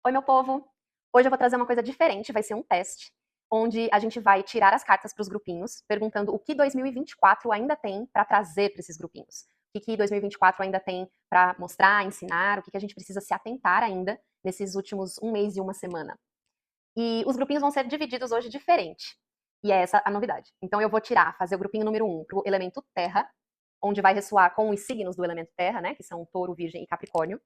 Oi, meu povo! Hoje eu vou trazer uma coisa diferente, vai ser um teste, onde a gente vai tirar as cartas para os grupinhos, perguntando o que 2024 ainda tem para trazer para esses grupinhos. O que 2024 ainda tem para mostrar, ensinar, o que a gente precisa se atentar ainda nesses últimos um mês e uma semana. E os grupinhos vão ser divididos hoje diferente. E é essa a novidade. Então eu vou fazer o grupinho número 1 para o elemento terra, onde vai ressoar com os signos do elemento terra, né, que são touro, virgem e capricórnio.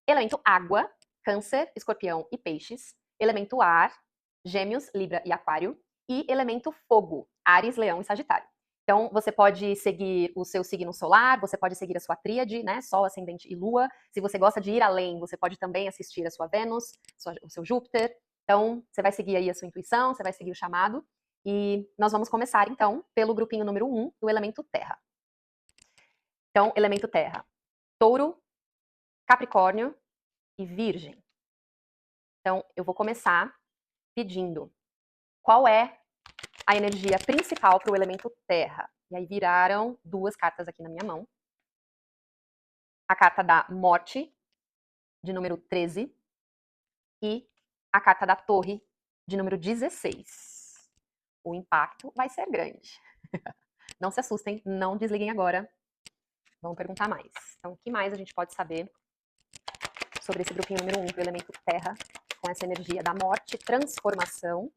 Elemento água, câncer, escorpião e peixes. Elemento ar, gêmeos, libra e aquário. E elemento fogo, Áries, leão e sagitário. Então, você pode seguir o seu signo solar, você pode seguir a sua tríade, né, sol, ascendente e lua. Se você gosta de ir além, você pode também assistir a sua Vênus, o seu Júpiter. Então, você vai seguir aí a sua intuição, você vai seguir o chamado. E nós vamos começar, então, pelo grupinho número 1, do elemento terra. Então, elemento terra, touro, capricórnio e virgem. Então, eu vou começar pedindo qual é a energia principal para o elemento terra. E aí viraram duas cartas aqui na minha mão. A carta da morte, de número 13, e a carta da torre, de número 16. O impacto vai ser grande. Não se assustem, não desliguem agora. Vamos perguntar mais. Então, o que mais a gente pode saber sobre esse grupinho número 1 do elemento terra, com essa energia da morte, transformação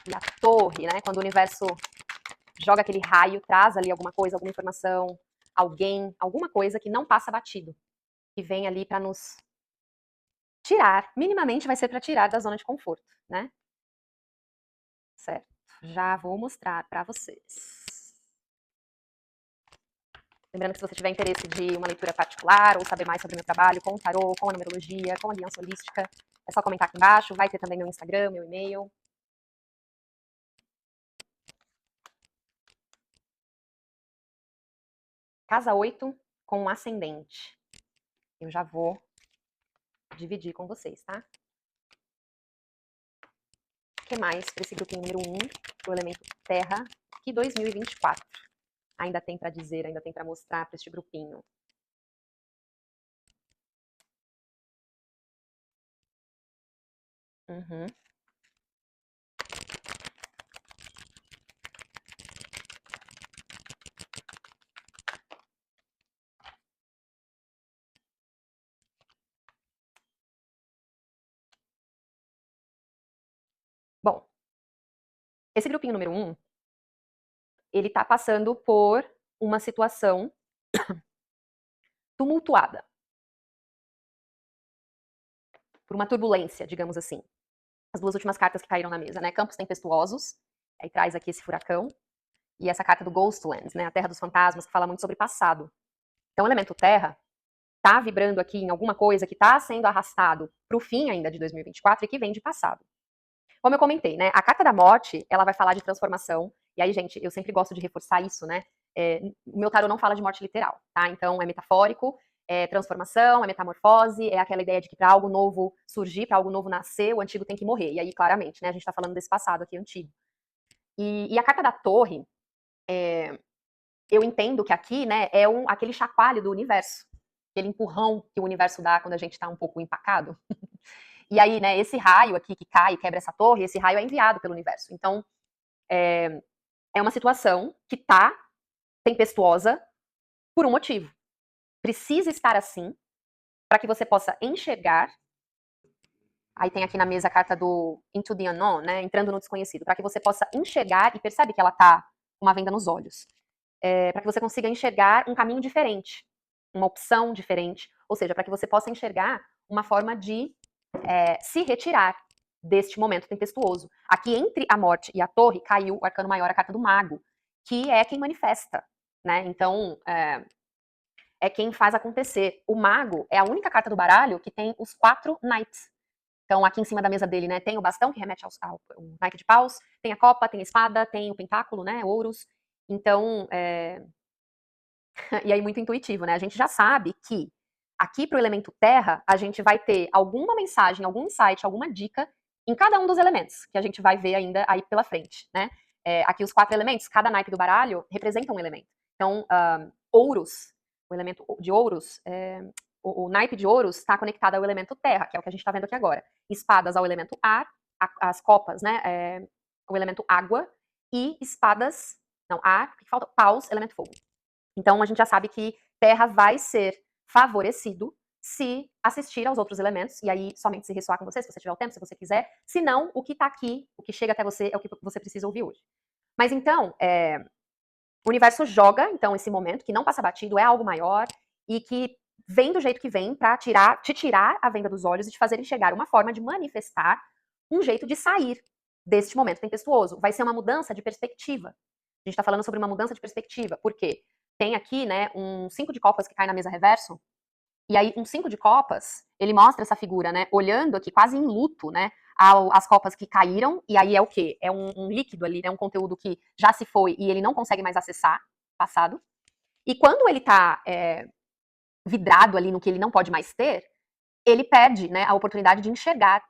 e a torre, né? Quando o universo joga aquele raio, traz ali alguma coisa, alguma informação, alguém, alguma coisa que não passa batido, que vem ali para nos tirar, minimamente vai ser para tirar da zona de conforto, né? Certo. Já vou mostrar para vocês. Lembrando que se você tiver interesse de uma leitura particular ou saber mais sobre o meu trabalho com o tarô, com a numerologia, com a aliança holística, é só comentar aqui embaixo. Vai ter também meu Instagram, meu e-mail. Casa 8 com um ascendente. Eu já vou dividir com vocês, tá? O que mais para esse grupinho número 1, o elemento terra, que 2024 ainda tem para dizer, ainda tem para mostrar para este grupinho? Uhum. Bom, esse grupinho número 1, ele está passando por uma situação tumultuada. Por uma turbulência, digamos assim. As duas últimas cartas que caíram na mesa, né? Campos tempestuosos, aí traz aqui esse furacão, e essa carta do Ghostlands, né? A Terra dos Fantasmas, que fala muito sobre passado. Então, o elemento terra tá vibrando aqui em alguma coisa que está sendo arrastado para o fim ainda de 2024 e que vem de passado. Como eu comentei, né? A carta da morte, ela vai falar de transformação. E aí, gente, eu sempre gosto de reforçar isso, né? O meu tarô não fala de morte literal, tá? Então, é metafórico, é transformação, é metamorfose, é aquela ideia de que para algo novo surgir, para algo novo nascer, o antigo tem que morrer. E aí, claramente, né? A gente tá falando desse passado aqui antigo. E a carta da torre, eu entendo que aqui, né, é aquele chacoalho do universo. Aquele empurrão que o universo dá quando a gente tá um pouco empacado. E aí, né, esse raio aqui que cai e quebra essa torre, esse raio é enviado pelo universo. Então, é uma situação que tá tempestuosa por um motivo. Precisa estar assim para que você possa enxergar. Aí tem aqui na mesa a carta do Into the Unknown, né, entrando no desconhecido, para que você possa enxergar e percebe que ela tá com uma venda nos olhos. Para que você consiga enxergar um caminho diferente, uma opção diferente, ou seja, para que você possa enxergar uma forma de se retirar deste momento tempestuoso. Aqui entre a morte e a torre caiu o arcano maior, a carta do mago, que é quem manifesta, né? Então, é quem faz acontecer. O mago é a única carta do baralho que tem os 4 knights. Então, aqui em cima da mesa dele, né, tem o bastão, que remete ao Knight de paus, tem a copa, tem a espada, tem o pentáculo, né, ouros. Então, e aí muito intuitivo, né? A gente já sabe que aqui para o elemento terra, a gente vai ter alguma mensagem, algum insight, alguma dica em cada um dos elementos, que a gente vai ver ainda aí pela frente, né? Aqui os 4 elementos, cada naipe do baralho representa um elemento. Então, ouros, o elemento de ouros, o naipe de ouros está conectado ao elemento terra, que é o que a gente está vendo aqui agora. Espadas ao elemento ar, as copas, né, o elemento água, e espadas, não, ar, o que falta? Paus, elemento fogo. Então a gente já sabe que terra vai ser favorecido se assistir aos outros elementos, e aí somente se ressoar com você, se você tiver o tempo, se você quiser. Se não, o que está aqui, o que chega até você, é o que você precisa ouvir hoje. Mas então, o universo joga, então, esse momento, que não passa batido, é algo maior, e que vem do jeito que vem para te tirar a venda dos olhos e te fazer enxergar uma forma de manifestar um jeito de sair deste momento tempestuoso. Vai ser uma mudança de perspectiva. A gente está falando sobre uma mudança de perspectiva, porque tem aqui, né, um 5 de copas que cai na mesa reverso, e aí um 5 de copas, ele mostra essa figura, né, olhando aqui quase em luto, né, as copas que caíram, e aí é o quê? É um líquido ali, né, um conteúdo que já se foi e ele não consegue mais acessar, passado. E quando ele tá vidrado ali no que ele não pode mais ter, ele perde, né, a oportunidade de enxergar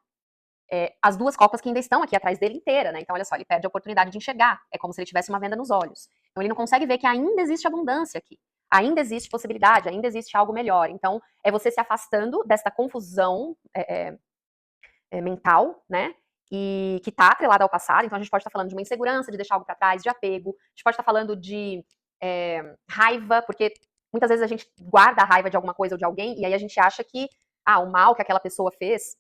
as duas copas que ainda estão aqui atrás dele inteira, né? Então, olha só, ele perde a oportunidade de enxergar. É como se ele tivesse uma venda nos olhos. Então, ele não consegue ver que ainda existe abundância aqui. Ainda existe possibilidade, ainda existe algo melhor. Então, é você se afastando desta confusão mental, né? E que está atrelada ao passado. Então, a gente pode estar falando de uma insegurança, de deixar algo para trás, de apego. A gente pode estar falando de raiva, porque muitas vezes a gente guarda a raiva de alguma coisa ou de alguém, e aí a gente acha que o mal que aquela pessoa fez,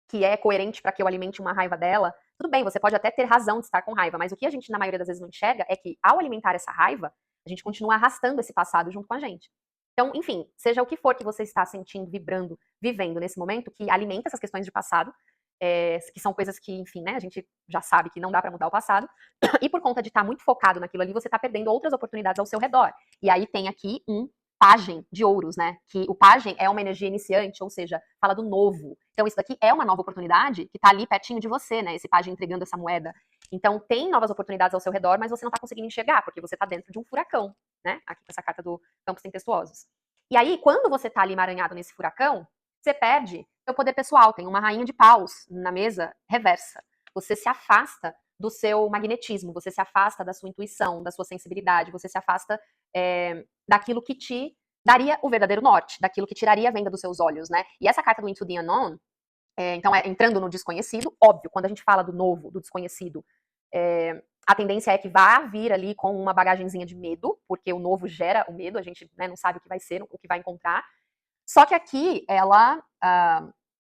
que é coerente para que eu alimente uma raiva dela, tudo bem, você pode até ter razão de estar com raiva, mas o que a gente, na maioria das vezes, não enxerga é que, ao alimentar essa raiva, a gente continua arrastando esse passado junto com a gente. Então, enfim, seja o que for que você está sentindo, vibrando, vivendo nesse momento, que alimenta essas questões de passado, que são coisas que, enfim, né, a gente já sabe que não dá para mudar o passado, e por conta de estar muito focado naquilo ali, você está perdendo outras oportunidades ao seu redor. E aí tem aqui um pajem de ouros, né? Que o pajem é uma energia iniciante, ou seja, fala do novo. Então isso daqui é uma nova oportunidade que tá ali pertinho de você, né? Esse pajem entregando essa moeda. Então tem novas oportunidades ao seu redor, mas você não tá conseguindo enxergar, porque você tá dentro de um furacão, né? Aqui com essa carta do Campos Tempestuosos. E aí, quando você tá ali emaranhado nesse furacão, você perde seu poder pessoal. Tem uma rainha de paus na mesa reversa. Você se afasta do seu magnetismo, você se afasta da sua intuição, da sua sensibilidade, você se afasta daquilo que te daria o verdadeiro norte, daquilo que tiraria a venda dos seus olhos, né? E essa carta do Into the Unknown, então, entrando no desconhecido, óbvio, quando a gente fala do novo, do desconhecido, a tendência é que vá vir ali com uma bagagenzinha de medo, porque o novo gera o medo, a gente, né, não sabe o que vai ser, o que vai encontrar. Só que aqui, ela,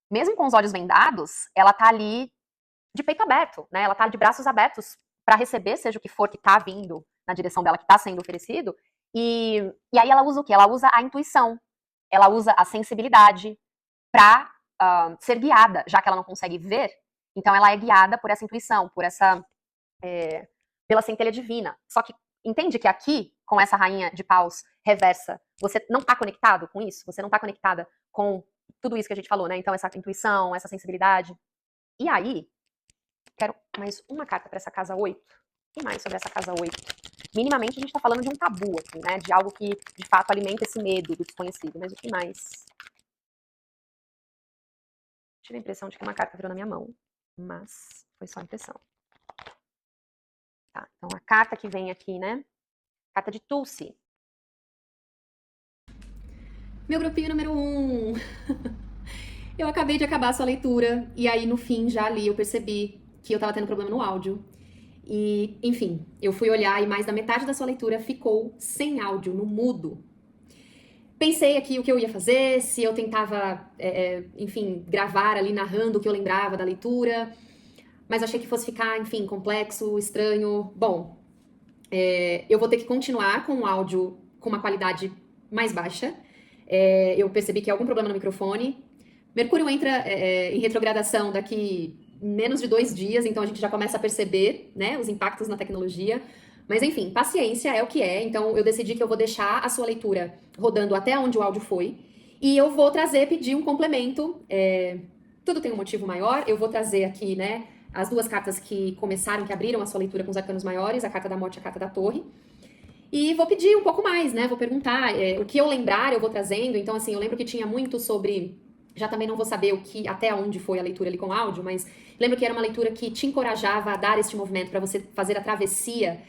mesmo com os olhos vendados, ela tá ali de peito aberto, né? Ela tá de braços abertos para receber, seja o que for que tá vindo na direção dela, que tá sendo oferecido. E aí ela usa o quê? Ela usa a intuição, ela usa a sensibilidade para ser guiada, já que ela não consegue ver. Então ela é guiada por essa intuição, por essa pela centelha divina. Só que entende que aqui, com essa rainha de paus reversa, você não tá conectado com isso? Você não tá conectada com tudo isso que a gente falou, né? Então essa intuição, essa sensibilidade. E aí, quero mais uma carta para essa casa 8. E mais sobre essa casa 8. Minimamente a gente tá falando de um tabu aqui, né? De algo que, de fato, alimenta esse medo do desconhecido. Mas o que mais? Tive a impressão de que uma carta virou na minha mão. Mas foi só impressão. Tá, então a carta que vem aqui, né? Carta de Tulsi. Meu grupinho número 1. Eu acabei de acabar a sua leitura e aí no fim já ali eu percebi que eu tava tendo problema no áudio. E, enfim, eu fui olhar e mais da metade da sua leitura ficou sem áudio, no mudo. Pensei aqui o que eu ia fazer, se eu tentava, enfim, gravar ali narrando o que eu lembrava da leitura, mas achei que fosse ficar, enfim, complexo, estranho. Bom, eu vou ter que continuar com o áudio com uma qualidade mais baixa. Eu percebi que há algum problema no microfone. Mercúrio entra em retrogradação daqui menos de 2 dias, então a gente já começa a perceber, né, os impactos na tecnologia. Mas enfim, paciência é o que é. Então eu decidi que eu vou deixar a sua leitura rodando até onde o áudio foi. E eu vou pedir um complemento. Tudo tem um motivo maior. Eu vou trazer aqui, né, as duas cartas que começaram, que abriram a sua leitura com os arcanos maiores, a carta da morte e a carta da torre. E vou pedir um pouco mais, né? Vou perguntar o que eu lembrar, eu vou trazendo. Então, assim, eu lembro que tinha muito sobre. Já também não vou saber até onde foi a leitura ali com áudio, mas lembro que era uma leitura que te encorajava a dar este movimento para você fazer a travessia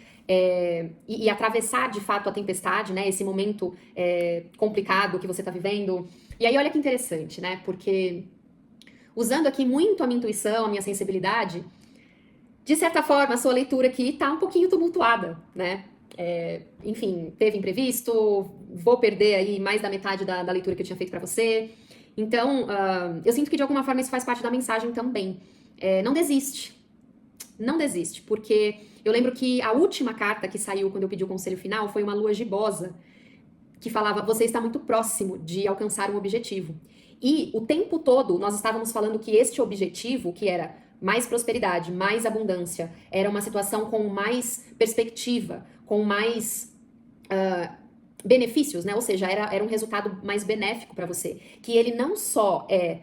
e atravessar de fato a tempestade, né? Esse momento complicado que você está vivendo. E aí olha que interessante, né? Porque usando aqui muito a minha intuição, a minha sensibilidade, de certa forma a sua leitura aqui tá um pouquinho tumultuada, né? Enfim, teve imprevisto, vou perder aí mais da metade da leitura que eu tinha feito pra você. Então, eu sinto que de alguma forma isso faz parte da mensagem também. Não desiste. Não desiste, porque eu lembro que a última carta que saiu quando eu pedi o conselho final foi uma lua gibosa, que falava: você está muito próximo de alcançar um objetivo. E o tempo todo nós estávamos falando que este objetivo, que era mais prosperidade, mais abundância, era uma situação com mais perspectiva, com mais benefícios, né? Ou seja, era um resultado mais benéfico para você. Que ele não só é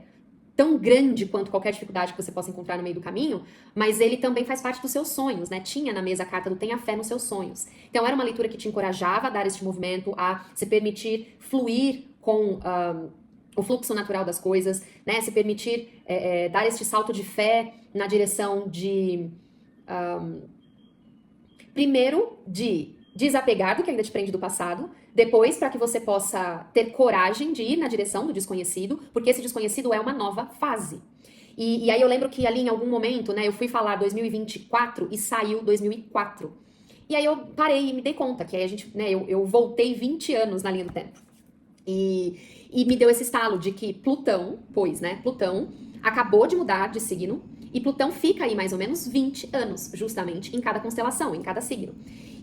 tão grande quanto qualquer dificuldade que você possa encontrar no meio do caminho, mas ele também faz parte dos seus sonhos, né? Tinha na mesa a carta do tenha fé nos seus sonhos. Então era uma leitura que te encorajava a dar este movimento, a se permitir fluir com o fluxo natural das coisas, né? Se permitir dar este salto de fé na direção de primeiro de desapegar do que ainda te prende do passado, depois para que você possa ter coragem de ir na direção do desconhecido, porque esse desconhecido é uma nova fase. E aí eu lembro que ali em algum momento, né, eu fui falar 2024 e saiu 2004. E aí eu parei e me dei conta que aí a gente, né, eu voltei 20 anos na linha do tempo. E me deu esse estalo de que Plutão, Plutão acabou de mudar de signo, e Plutão fica aí mais ou menos 20 anos, justamente, em cada constelação, em cada signo.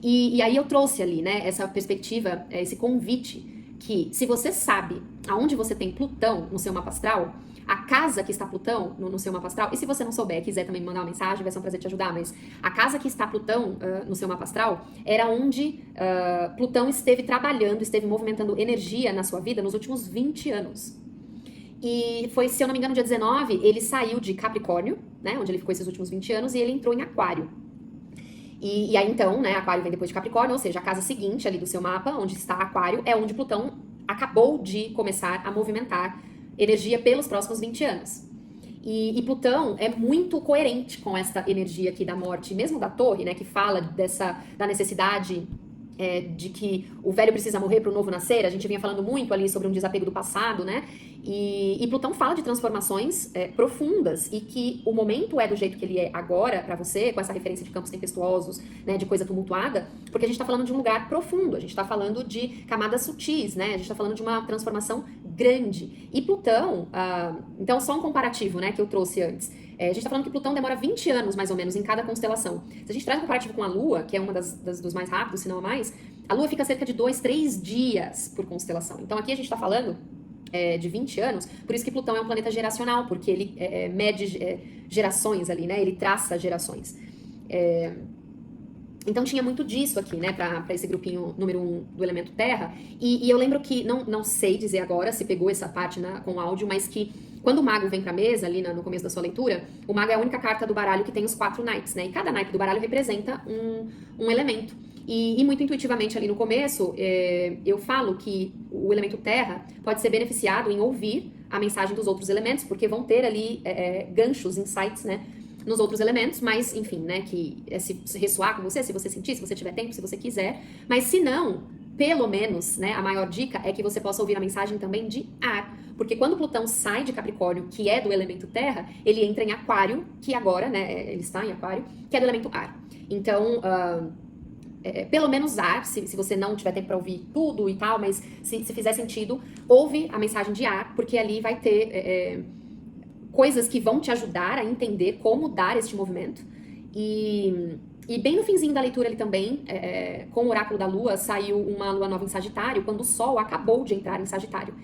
E aí eu trouxe ali, né, essa perspectiva, esse convite, que se você sabe aonde você tem Plutão no seu mapa astral, a casa que está Plutão no seu mapa astral, e se você não souber, quiser também me mandar uma mensagem, vai ser um prazer te ajudar, mas a casa que está Plutão no seu mapa astral era onde Plutão esteve trabalhando, esteve movimentando energia na sua vida nos últimos 20 anos. E foi, se eu não me engano, dia 19, ele saiu de Capricórnio, né, onde ele ficou esses últimos 20 anos, e ele entrou em Aquário. E aí então, né, Aquário vem depois de Capricórnio, ou seja, a casa seguinte ali do seu mapa, onde está Aquário, é onde Plutão acabou de começar a movimentar energia pelos próximos 20 anos. E Plutão é muito coerente com essa energia aqui da morte, mesmo da Torre, né, que fala da necessidade de que o velho precisa morrer para o novo nascer. A gente vinha falando muito ali sobre um desapego do passado, né? E Plutão fala de transformações profundas e que o momento é do jeito que ele é agora para você, com essa referência de campos tempestuosos, né, de coisa tumultuada, porque a gente tá falando de um lugar profundo, a gente tá falando de camadas sutis, né? A gente tá falando de uma transformação grande. E Plutão, então só um comparativo, né, que eu trouxe antes. A gente tá falando que Plutão demora 20 anos, mais ou menos, em cada constelação. Se a gente traz um comparativo com a Lua, que é uma dos mais rápidos, se não a mais, a Lua fica cerca de 2, 3 dias por constelação. Então aqui a gente tá falando de 20 anos, por isso que Plutão é um planeta geracional, porque ele mede gerações ali, né? Ele traça gerações. Então tinha muito disso aqui, né, pra esse grupinho número 1 do elemento terra. E eu lembro que, não sei dizer agora se pegou essa parte com o áudio, mas que quando o mago vem pra mesa, ali no começo da sua leitura, o mago é a única carta do baralho que tem os 4 naipes, né? E cada naipe do baralho representa um elemento. E muito intuitivamente ali no começo, eu falo que o elemento terra pode ser beneficiado em ouvir a mensagem dos outros elementos, porque vão ter ali ganchos, insights, né, nos outros elementos, mas enfim, né, que se ressoar com você, se você sentir, se você tiver tempo, se você quiser, mas se não, pelo menos, né, a maior dica é que você possa ouvir a mensagem também de ar, porque quando Plutão sai de Capricórnio, que é do elemento terra, ele entra em Aquário, que agora, né, ele está em Aquário, que é do elemento ar. Então, pelo menos ar, se você não tiver tempo para ouvir tudo e tal, mas se fizer sentido, ouve a mensagem de ar, porque ali vai ter coisas que vão te ajudar a entender como dar este movimento. E bem no finzinho da leitura ali também, com o oráculo da Lua, saiu uma Lua nova em Sagitário, quando o Sol acabou de entrar em Sagitário.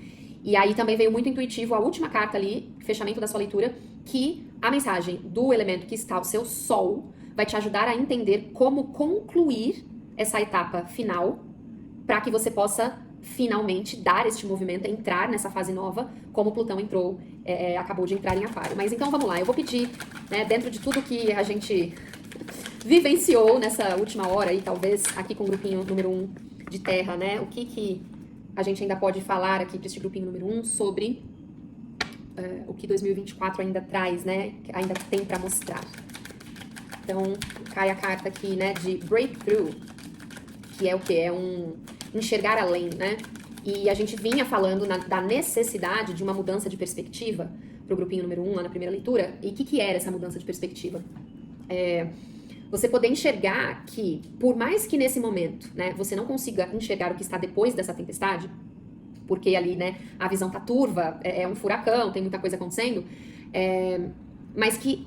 E aí também veio muito intuitivo a última carta ali, fechamento da sua leitura, que a mensagem do elemento que está o seu Sol vai te ajudar a entender como concluir essa etapa final para que você possa finalmente dar este movimento, entrar nessa fase nova, como Plutão entrou, acabou de entrar em Aquário. Mas então vamos lá, eu vou pedir, né, dentro de tudo que a gente vivenciou nessa última hora e talvez aqui com o grupinho número 1 de Terra, né, o que a gente ainda pode falar aqui para este grupinho número 1 sobre o que 2024 ainda traz, né, ainda tem para mostrar. Então, cai a carta aqui, né, de Breakthrough, que é o quê? É um enxergar além, né? E a gente vinha falando da necessidade de uma mudança de perspectiva para o grupinho número 1, lá na primeira leitura. E o que era essa mudança de perspectiva? Você poder enxergar que, por mais que nesse momento, né, você não consiga enxergar o que está depois dessa tempestade, porque ali, né, a visão tá turva, é um furacão, tem muita coisa acontecendo, mas que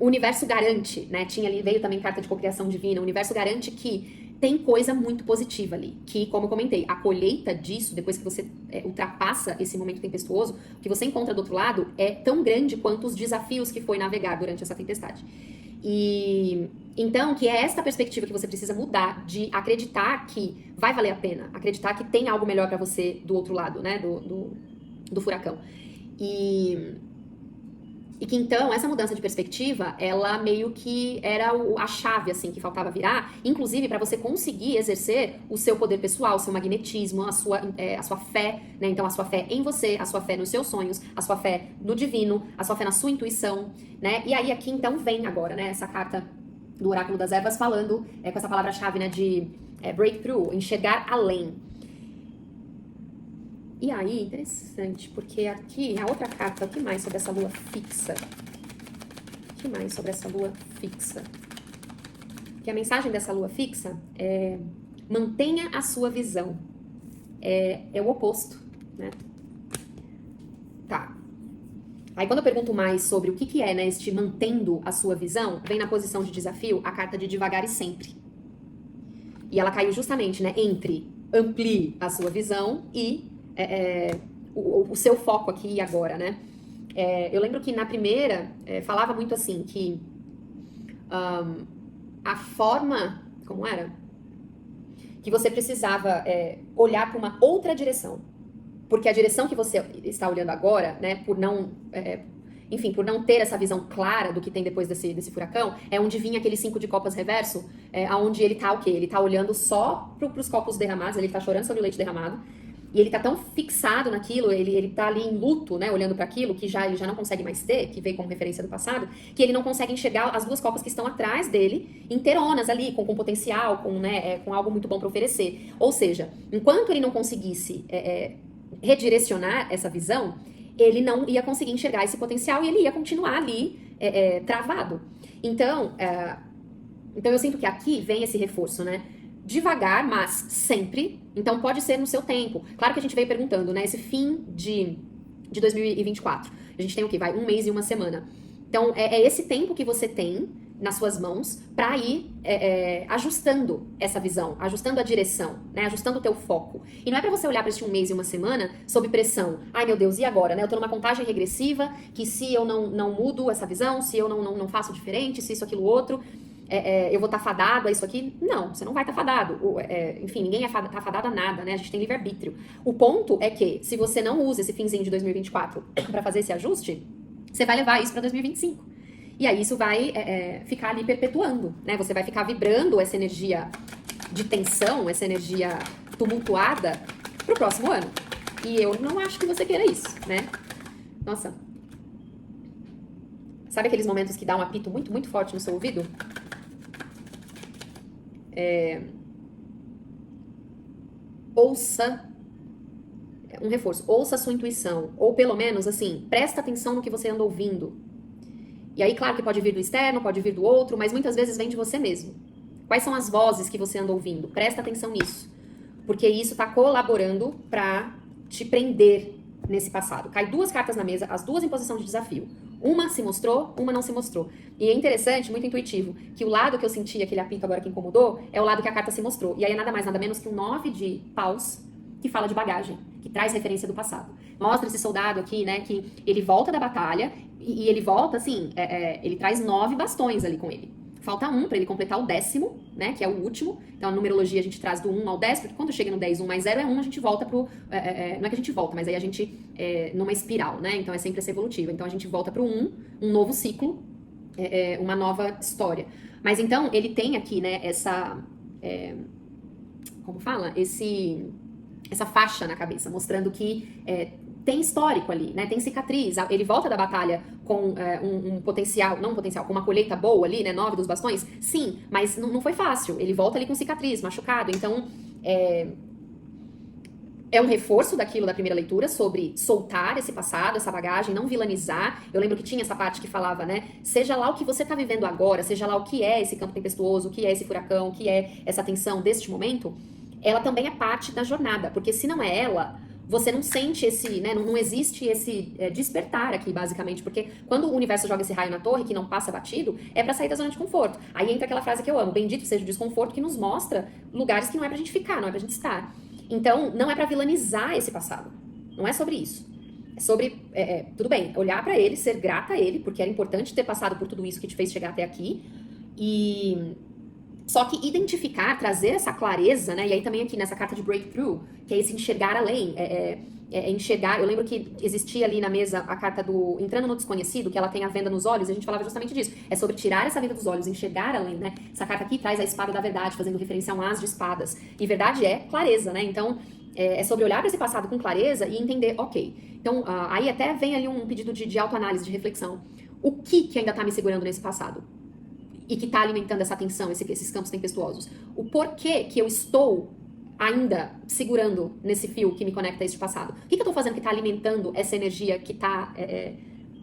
o universo garante, né, veio também carta de cocriação divina, o universo garante que tem coisa muito positiva ali, que, como eu comentei, a colheita disso, depois que você ultrapassa esse momento tempestuoso, o que você encontra do outro lado é tão grande quanto os desafios que foi navegar durante essa tempestade. E então, que é esta perspectiva que você precisa mudar, de acreditar que vai valer a pena, acreditar que tem algo melhor pra você do outro lado, né, do furacão. E que então, essa mudança de perspectiva, ela meio que era a chave, assim, que faltava virar, inclusive para você conseguir exercer o seu poder pessoal, o seu magnetismo, a sua fé, né? Então, a sua fé em você, a sua fé nos seus sonhos, a sua fé no divino, a sua fé na sua intuição, né? E aí, aqui, então, vem agora, né, essa carta do Oráculo das Ervas falando com essa palavra-chave, né, de breakthrough, enxergar além. E aí, interessante, porque aqui, a outra carta, o que mais sobre essa lua fixa? O que mais sobre essa lua fixa? Que a mensagem dessa lua fixa é: mantenha a sua visão. É o oposto, né? Tá. Aí quando eu pergunto mais sobre o que é, né, este mantendo a sua visão, vem na posição de desafio a carta de devagar e sempre. E ela caiu justamente, né, entre amplie a sua visão e o seu foco aqui e agora, né? Eu lembro que na primeira falava muito assim que a forma, como era? Que você precisava olhar para uma outra direção, porque a direção que você está olhando agora, né? Por não ter essa visão clara do que tem depois desse furacão, é onde vinha aquele 5 de copas reverso, aonde ele tá o quê? Ele tá olhando só pros copos derramados, ele tá chorando sobre o leite derramado. E ele tá tão fixado naquilo, ele tá ali em luto, né, olhando para aquilo, que ele já não consegue mais ter, que veio como referência do passado, que ele não consegue enxergar as duas copas que estão atrás dele, inteironas ali, com potencial, com algo muito bom para oferecer. Ou seja, enquanto ele não conseguisse redirecionar essa visão, ele não ia conseguir enxergar esse potencial e ele ia continuar ali travado. Então eu sinto que aqui vem esse reforço, né? Devagar, mas sempre. Então pode ser no seu tempo. Claro que a gente veio perguntando, né? Esse fim de 2024. A gente tem o quê? Vai 1 mês e 1 semana. Então é esse tempo que você tem nas suas mãos para ir ajustando essa visão, ajustando a direção, né? Ajustando o teu foco. E não é para você olhar para esse 1 mês e 1 semana sob pressão. Ai, meu Deus, e agora, né? Eu tô numa contagem regressiva que se eu não mudo essa visão, se eu não faço diferente, se isso, aquilo, outro, eu vou estar fadado a isso aqui. Não, você não vai estar fadado. Enfim, ninguém tá fadado a nada, né? A gente tem livre-arbítrio. O ponto é que, se você não usa esse finzinho de 2024 para fazer esse ajuste, você vai levar isso para 2025. E aí isso vai ficar ali perpetuando, né? Você vai ficar vibrando essa energia de tensão, essa energia tumultuada pro próximo ano. E eu não acho que você queira isso, né? Nossa. Sabe aqueles momentos que dá um apito muito, muito forte no seu ouvido? Ouça um reforço, ouça a sua intuição, ou pelo menos, assim, presta atenção no que você anda ouvindo. E aí, claro que pode vir do externo, pode vir do outro, mas muitas vezes vem de você mesmo. Quais são as vozes que você anda ouvindo? Presta atenção nisso, porque isso está colaborando para te prender nesse passado. Cai 2 cartas na mesa, as 2 em posição de desafio. Uma se mostrou, uma não se mostrou. E é interessante, muito intuitivo, que o lado que eu senti, aquele apito agora que incomodou, é o lado que a carta se mostrou. E aí é nada mais, nada menos que um 9 de paus, que fala de bagagem, que traz referência do passado. Mostra esse soldado aqui, né, que ele volta da batalha, e ele volta, assim, ele traz 9 bastões ali com ele. Falta 1 para ele completar o 10º, né, que é o último. Então, a numerologia a gente traz do 1 ao 10, porque quando chega no 10, 1 mais 0 é 1, a gente volta pro... não é que a gente volta, mas aí a gente... numa espiral, né? Então, é sempre essa evolutiva. Então, a gente volta pro 1, um novo ciclo, uma nova história. Mas, então, ele tem aqui, né, essa... como fala? Essa faixa na cabeça, mostrando que... tem histórico ali, né? Tem cicatriz. Ele volta da batalha com um potencial, não um potencial, com uma colheita boa ali, né? 9 dos bastões. Sim, mas não foi fácil. Ele volta ali com cicatriz, machucado. Então, é um reforço daquilo da primeira leitura, sobre soltar esse passado, essa bagagem, não vilanizar. Eu lembro que tinha essa parte que falava, né? Seja lá o que você está vivendo agora, seja lá o que é esse campo tempestuoso, o que é esse furacão, o que é essa tensão deste momento, ela também é parte da jornada. Porque se não é ela, você não sente esse, né? Não existe esse despertar aqui, basicamente. Porque quando o universo joga esse raio na torre, que não passa batido, é pra sair da zona de conforto. Aí entra aquela frase que eu amo: bendito seja o desconforto, que nos mostra lugares que não é pra gente ficar, não é pra gente estar. Então, não é pra vilanizar esse passado. Não é sobre isso. É sobre, tudo bem, olhar pra ele, ser grata a ele, porque era importante ter passado por tudo isso que te fez chegar até aqui. E só que identificar, trazer essa clareza, né? E aí também aqui nessa carta de breakthrough, que é esse enxergar além, enxergar. Eu lembro que existia ali na mesa a carta do entrando no desconhecido, que ela tem a venda nos olhos, e a gente falava justamente disso. É sobre tirar essa venda dos olhos, enxergar além, né? Essa carta aqui traz a espada da verdade, fazendo referência a um as de espadas. E verdade é clareza, né? Então, é sobre olhar para esse passado com clareza e entender, ok. Então, aí até vem ali um pedido de autoanálise, de reflexão. O que ainda tá me segurando nesse passado? E que está alimentando essa tensão, esses campos tempestuosos. O porquê que eu estou ainda segurando nesse fio que me conecta a este passado? O que eu estou fazendo que está alimentando essa energia que está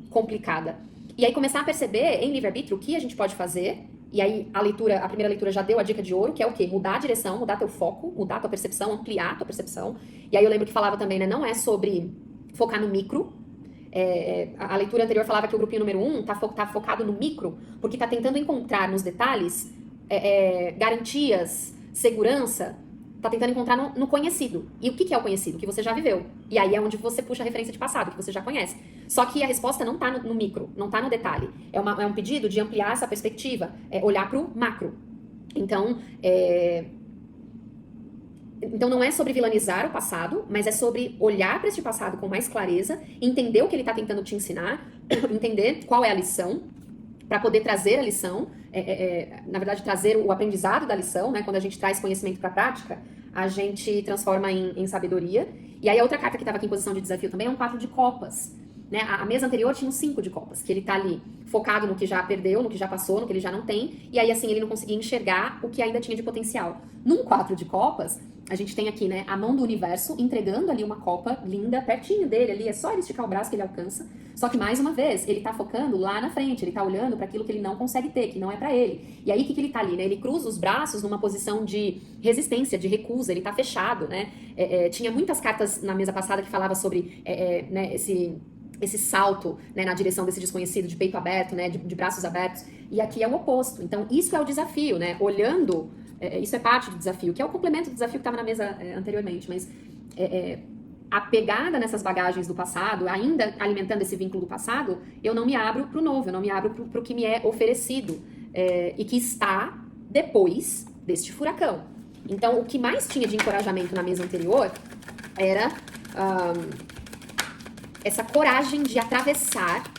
complicada? E aí começar a perceber em livre-arbítrio o que a gente pode fazer. E aí a primeira leitura já deu a dica de ouro, que é o quê? Mudar a direção, mudar teu foco, mudar a tua percepção, ampliar a tua percepção. E aí eu lembro que falava também, né? Não é sobre focar no micro. A leitura anterior falava que o grupinho número 1 tá focado no micro, porque tá tentando encontrar nos detalhes garantias, segurança, tá tentando encontrar no conhecido. E o que é o conhecido? O que você já viveu. E aí é onde você puxa a referência de passado, que você já conhece. Só que a resposta não tá no micro, não tá no detalhe. É um pedido de ampliar essa perspectiva, olhar pro macro. Então não é sobre vilanizar o passado, mas é sobre olhar para este passado com mais clareza, entender o que ele está tentando te ensinar, entender qual é a lição, para poder trazer a lição, na verdade trazer o aprendizado da lição, né? Quando a gente traz conhecimento para a prática, a gente transforma em sabedoria. E aí a outra carta que estava aqui em posição de desafio também é um 4 de copas. Né? A mesa anterior tinha um 5 de copas, que ele tá ali focado no que já perdeu, no que já passou, no que ele já não tem, e aí assim ele não conseguia enxergar o que ainda tinha de potencial. Num 4 de copas, a gente tem aqui, né, a mão do universo entregando ali uma copa linda, pertinho dele ali, é só ele esticar o braço que ele alcança. Só que mais uma vez, ele tá focando lá na frente, ele tá olhando para aquilo que ele não consegue ter, que não é para ele. E aí o que ele tá ali, né? Ele cruza os braços numa posição de resistência, de recusa, ele tá fechado, né? Tinha muitas cartas na mesa passada que falava sobre né, esse salto, né, na direção desse desconhecido, de peito aberto, né, de braços abertos, e aqui é o oposto. Então, isso é o desafio, né, olhando, isso é parte do desafio, que é o complemento do desafio que estava na mesa anteriormente, mas a pegada nessas bagagens do passado, ainda alimentando esse vínculo do passado, eu não me abro para o novo, eu não me abro para o que me é oferecido, e que está depois deste furacão. Então, o que mais tinha de encorajamento na mesa anterior era essa coragem de atravessar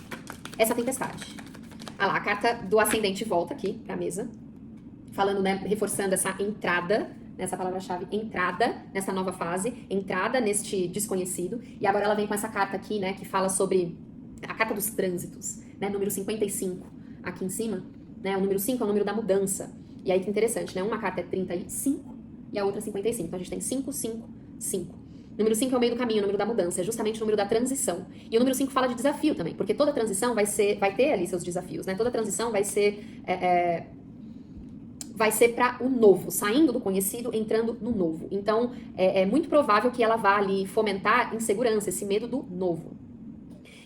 essa tempestade. Ah lá, a carta do ascendente volta aqui pra mesa, falando, né, reforçando essa entrada, nessa palavra-chave, entrada nessa nova fase, entrada neste desconhecido. E agora ela vem com essa carta aqui, né, que fala sobre a carta dos trânsitos, né, número 55, aqui em cima, né, o número 5 é o número da mudança. E aí que interessante, né, uma carta é 35 e a outra é 55. Então a gente tem 5, 5, 5. Número 5 é o meio do caminho, o número da mudança, é justamente o número da transição. E o número 5 fala de desafio também, porque toda transição vai ter ali seus desafios, né? Toda transição vai ser para o novo, saindo do conhecido, entrando no novo. Então, é muito provável que ela vá ali fomentar insegurança, esse medo do novo.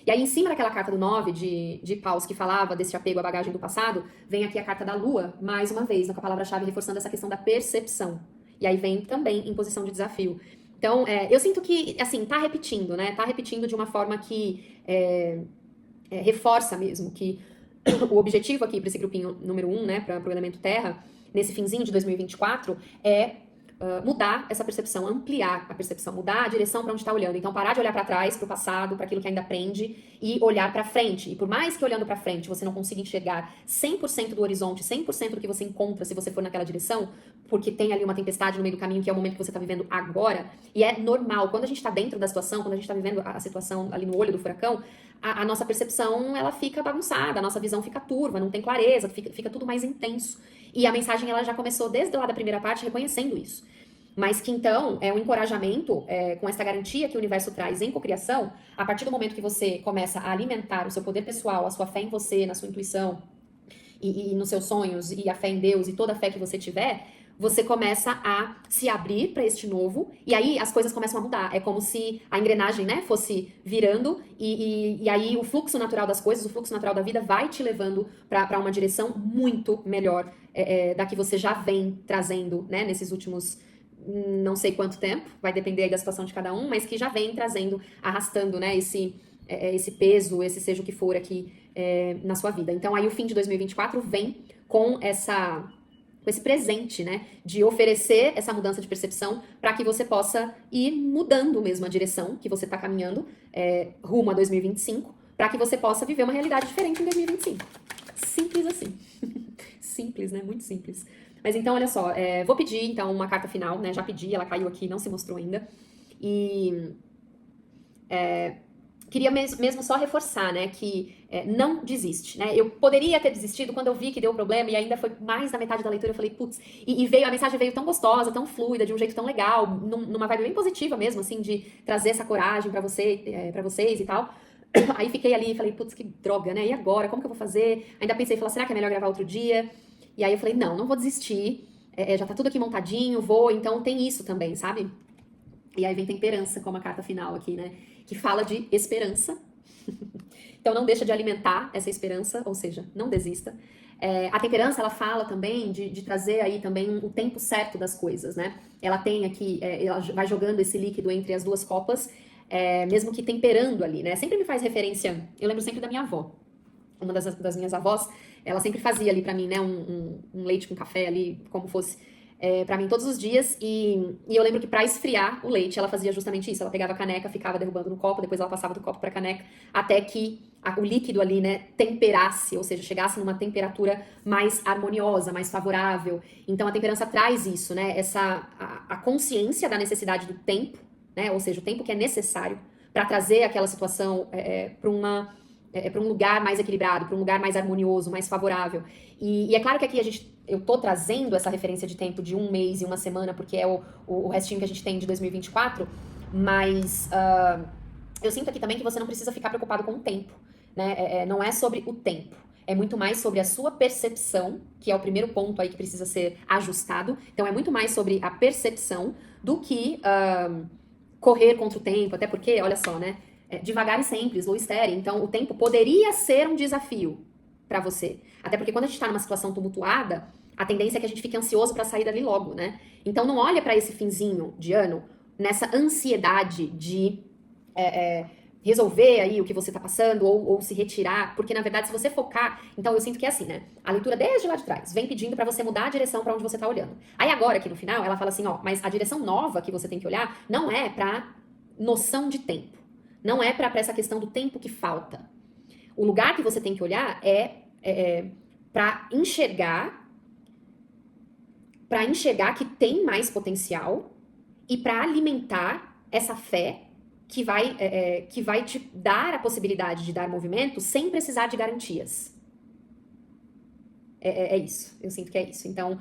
E aí, em cima daquela carta do 9 de paus que falava desse apego à bagagem do passado, vem aqui a carta da lua, mais uma vez, com a palavra-chave reforçando essa questão da percepção. E aí vem também em posição de desafio. Então, eu sinto que, assim, tá repetindo, né? Tá repetindo de uma forma que reforça mesmo que o objetivo aqui para esse grupinho número 1, né, para o elemento terra, nesse finzinho de 2024, mudar essa percepção, ampliar a percepção, mudar a direção para onde está olhando. Então, parar de olhar para trás, para o passado, para aquilo que ainda aprende e olhar para frente. E por mais que olhando para frente você não consiga enxergar 100% do horizonte, 100% do que você encontra se você for naquela direção, porque tem ali uma tempestade no meio do caminho que é o momento que você está vivendo agora, e é normal. Quando a gente está dentro da situação, quando a gente está vivendo a situação ali no olho do furacão, a nossa percepção, ela fica bagunçada, a nossa visão fica turva, não tem clareza, fica tudo mais intenso. E a mensagem, ela já começou desde lá da primeira parte reconhecendo isso. mas que então é um encorajamento com essa garantia que o universo traz em cocriação, a partir do momento que você começa a alimentar o seu poder pessoal, a sua fé em você, na sua intuição e nos seus sonhos e a fé em Deus e toda a fé que você tiver, você começa a se abrir para este novo e aí as coisas começam a mudar. É como se a engrenagem, né, fosse virando e aí o fluxo natural das coisas, o fluxo natural da vida vai te levando para uma direção muito melhor da que você já vem trazendo, né, nesses últimos não sei quanto tempo, vai depender aí da situação de cada um, mas que já vem trazendo, arrastando, né, esse peso, esse seja o que for aqui na sua vida. Então aí o fim de 2024 vem com esse presente, né, de oferecer essa mudança de percepção para que você possa ir mudando mesmo a direção que você está caminhando rumo a 2025, para que você possa viver uma realidade diferente em 2025. Simples assim. Simples, né? Muito simples. Mas então, olha só, vou pedir então uma carta final, né? Já pedi, ela caiu aqui, não se mostrou ainda. E queria mesmo só reforçar, né, que não desiste, né? Eu poderia ter desistido quando eu vi que deu problema e ainda foi mais da metade da leitura, eu falei, putz, e a mensagem veio tão gostosa, tão fluida, de um jeito tão legal, numa vibe bem positiva mesmo, assim, de trazer essa coragem pra vocês e tal. Aí fiquei ali e falei, putz, que droga, né? E agora? Como que eu vou fazer? Ainda pensei, falar, será que é melhor gravar outro dia? E aí eu falei, não vou desistir, já tá tudo aqui montadinho, então tem isso também, sabe? E aí vem temperança como a carta final aqui, né? Que fala de esperança. Então não deixa de alimentar essa esperança, ou seja, não desista. A temperança, ela fala também de trazer aí também o tempo certo das coisas, né? Ela tem aqui, ela vai jogando esse líquido entre as duas copas, mesmo que temperando ali, né? Sempre me faz referência, eu lembro sempre da minha avó. Uma das minhas avós, ela sempre fazia ali pra mim, né, um leite com café ali, como fosse, pra mim todos os dias, e eu lembro que pra esfriar o leite, ela fazia justamente isso, ela pegava a caneca, ficava derrubando no copo, depois ela passava do copo pra caneca, até que o líquido ali, né, temperasse, ou seja, chegasse numa temperatura mais harmoniosa, mais favorável. Então a temperança traz isso, né, a consciência da necessidade do tempo, né, ou seja, o tempo que é necessário pra trazer aquela situação para um lugar mais equilibrado, para um lugar mais harmonioso, mais favorável. E é claro que aqui eu tô trazendo essa referência de tempo de um mês e uma semana, porque é o restinho que a gente tem de 2024, mas eu sinto aqui também que você não precisa ficar preocupado com o tempo, né? Não é sobre o tempo. É muito mais sobre a sua percepção, que é o primeiro ponto aí que precisa ser ajustado. Então, é muito mais sobre a percepção do que correr contra o tempo, até porque, olha só, né? Devagar e sempre, slow e steady. Então, o tempo poderia ser um desafio para você. Até porque quando a gente tá numa situação tumultuada, a tendência é que a gente fique ansioso para sair dali logo, né? Então, não olha para esse finzinho de ano nessa ansiedade de resolver aí o que você tá passando ou se retirar, porque na verdade se você focar, então eu sinto que é assim, né? A leitura desde lá de trás vem pedindo para você mudar a direção para onde você tá olhando. Aí agora aqui no final ela fala assim, ó, mas a direção nova que você tem que olhar não é para noção de tempo. Não é para essa questão do tempo que falta. O lugar que você tem que olhar para enxergar que tem mais potencial e para alimentar essa fé que vai te dar a possibilidade de dar movimento sem precisar de garantias. É isso, eu sinto que é isso. Então,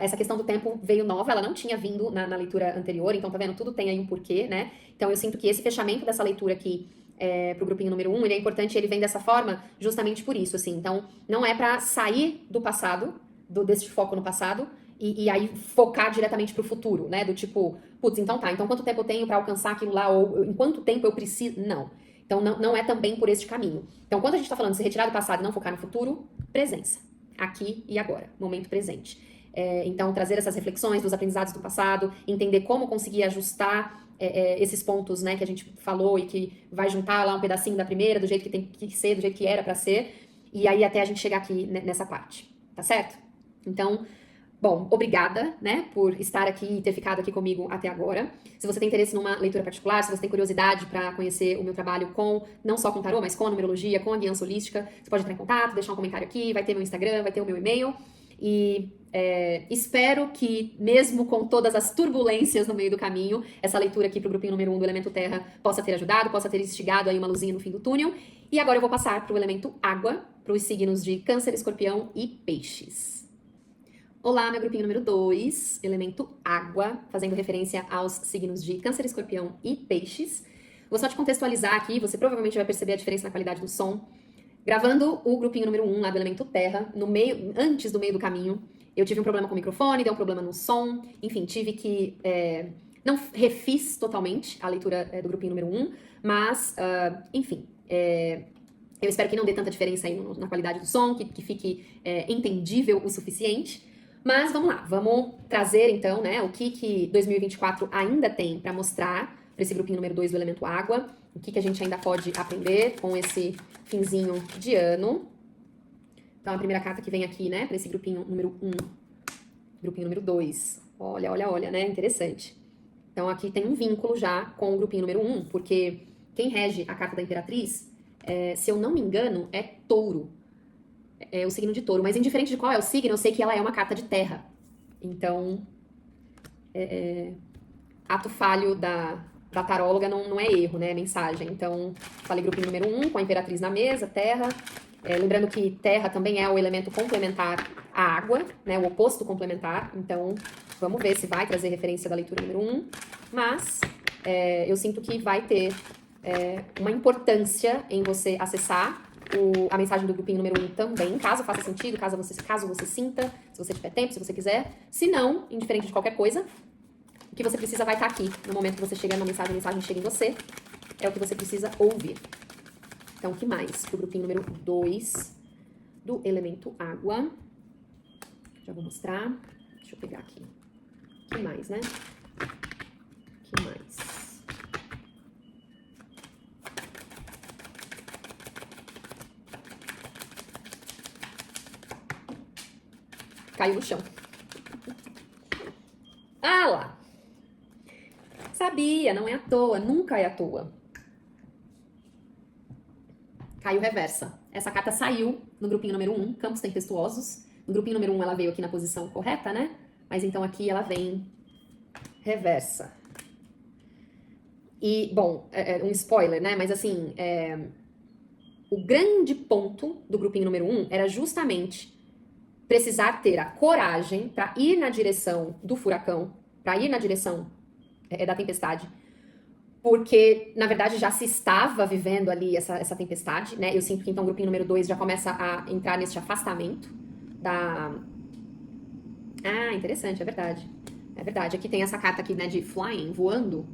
essa questão do tempo veio nova, ela não tinha vindo na leitura anterior, então tá vendo, tudo tem aí um porquê, né? Então eu sinto que esse fechamento dessa leitura aqui pro grupinho número 1, ele é importante, ele vem dessa forma justamente por isso, assim. Então, não é pra sair do passado, desse foco no passado, e aí focar diretamente pro futuro, né? Do tipo, putz, então tá, então quanto tempo eu tenho pra alcançar aquilo lá, ou em quanto tempo eu preciso... Não. Então, não é também por este caminho. Então, quando a gente tá falando de se retirar do passado e não focar no futuro, presença. Aqui e agora, momento presente. Então, trazer essas reflexões dos aprendizados do passado, entender como conseguir ajustar esses pontos, né, que a gente falou e que vai juntar lá um pedacinho da primeira, do jeito que tem que ser, do jeito que era pra ser, e aí até a gente chegar aqui nessa parte, tá certo? Então, bom, obrigada, né, por estar aqui e ter ficado aqui comigo até agora. Se você tem interesse numa leitura particular, se você tem curiosidade para conhecer o meu trabalho não só com tarô, mas com a numerologia, com a guiança holística, você pode entrar em contato, deixar um comentário aqui, vai ter meu Instagram, vai ter o meu e-mail. E espero que, mesmo com todas as turbulências no meio do caminho, essa leitura aqui pro grupinho número 1 do Elemento Terra possa ter ajudado, possa ter instigado aí uma luzinha no fim do túnel. E agora eu vou passar pro Elemento Água, pros signos de Câncer, Escorpião e Peixes. Olá, meu grupinho número 2, elemento água, fazendo referência aos signos de Câncer, Escorpião e Peixes. Vou só te contextualizar aqui, você provavelmente vai perceber a diferença na qualidade do som. Gravando o grupinho número 1 lá do elemento terra, antes do meio do caminho, eu tive um problema com o microfone, deu um problema no som, enfim, tive que... não refiz totalmente a leitura do grupinho número 1, mas, enfim... eu espero que não dê tanta diferença aí na qualidade do som, que fique entendível o suficiente. Mas vamos lá, vamos trazer então, né, o que 2024 ainda tem para mostrar para esse grupinho número 2 do elemento água, o que a gente ainda pode aprender com esse finzinho de ano. Então a primeira carta que vem aqui, né, para esse grupinho número 1, grupinho número 2. Olha, olha, olha, né, interessante. Então aqui tem um vínculo já com o grupinho número 1, porque quem rege a carta da Imperatriz, se eu não me engano, é touro. É o signo de touro, mas indiferente de qual é o signo, eu sei que ela é uma carta de terra. Então, ato falho da taróloga não é erro, né? É mensagem. Então, falei grupinho número 1, com a Imperatriz na mesa, terra. Lembrando que terra também é o elemento complementar à água, né? O oposto complementar. Então, vamos ver se vai trazer referência da leitura número 1. Mas, eu sinto que vai ter uma importância em você acessar a mensagem do grupinho número 1 também, caso faça sentido, caso você sinta, se você tiver tempo, se você quiser. Se não, indiferente de qualquer coisa, o que você precisa vai estar aqui. No momento que você chegar na mensagem, a mensagem chega em você, é o que você precisa ouvir. Então, o que mais? O grupinho número 2 do elemento água. Já vou mostrar. Deixa eu pegar aqui. O que mais, né? O que mais? Caiu no chão. Ah lá! Sabia, não é à toa, nunca é à toa. Caiu reversa. Essa carta saiu no grupinho número 1, Campos Tempestuosos. No grupinho número 1 ela veio aqui na posição correta, né? Mas então aqui ela vem reversa. E, bom, um spoiler, né? Mas assim, o grande ponto do grupinho número 1 era justamente precisar ter a coragem para ir na direção do furacão, para ir na direção da tempestade, porque, na verdade, já se estava vivendo ali essa tempestade, né? Eu sinto que, então, o grupinho número 2 já começa a entrar nesse afastamento da... Ah, interessante, é verdade. É verdade. Aqui tem essa carta aqui, né, de flying, voando,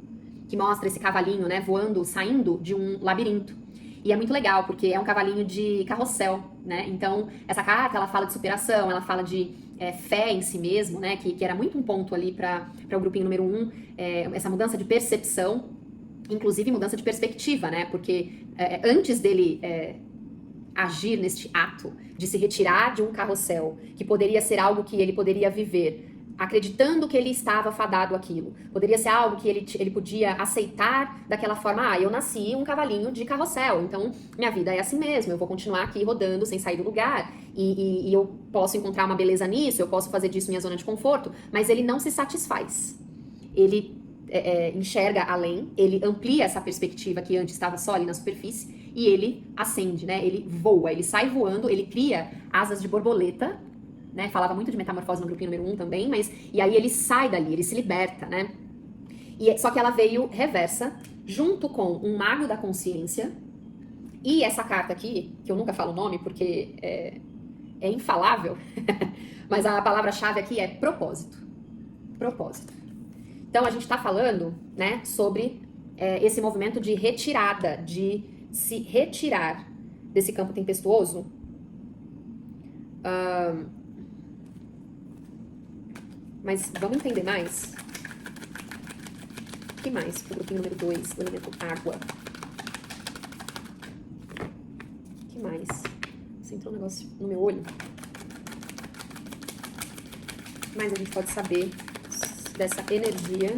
que mostra esse cavalinho, né, voando, saindo de um labirinto. E é muito legal, porque é um cavalinho de carrossel, né? Então, essa carta, ela fala de superação, ela fala de fé em si mesmo, né? Que era muito um ponto ali para o grupinho número 1, essa mudança de percepção, inclusive mudança de perspectiva, né? Porque antes dele agir neste ato de se retirar de um carrossel, que poderia ser algo que ele poderia viver, acreditando que ele estava fadado àquilo. Poderia ser algo que ele podia aceitar daquela forma, eu nasci um cavalinho de carrossel, então minha vida é assim mesmo, eu vou continuar aqui rodando sem sair do lugar, e eu posso encontrar uma beleza nisso, eu posso fazer disso minha zona de conforto, mas ele não se satisfaz. Ele enxerga além, ele amplia essa perspectiva que antes estava só ali na superfície, e ele ascende, né? Ele voa, ele sai voando, ele cria asas de borboleta, né? Falava muito de metamorfose no grupinho número 1 também, e aí ele sai dali, ele se liberta, né? Só que ela veio reversa, junto com um mago da consciência, e essa carta aqui, que eu nunca falo o nome porque é infalável, mas a palavra-chave aqui é propósito. Propósito. Então a gente tá falando, né, sobre esse movimento de retirada, de se retirar desse campo tempestuoso. Mas vamos entender mais? O que mais? O grupinho número 2, o elemento água. O que mais? Você entrou um negócio no meu olho. O que mais a gente pode saber dessa energia?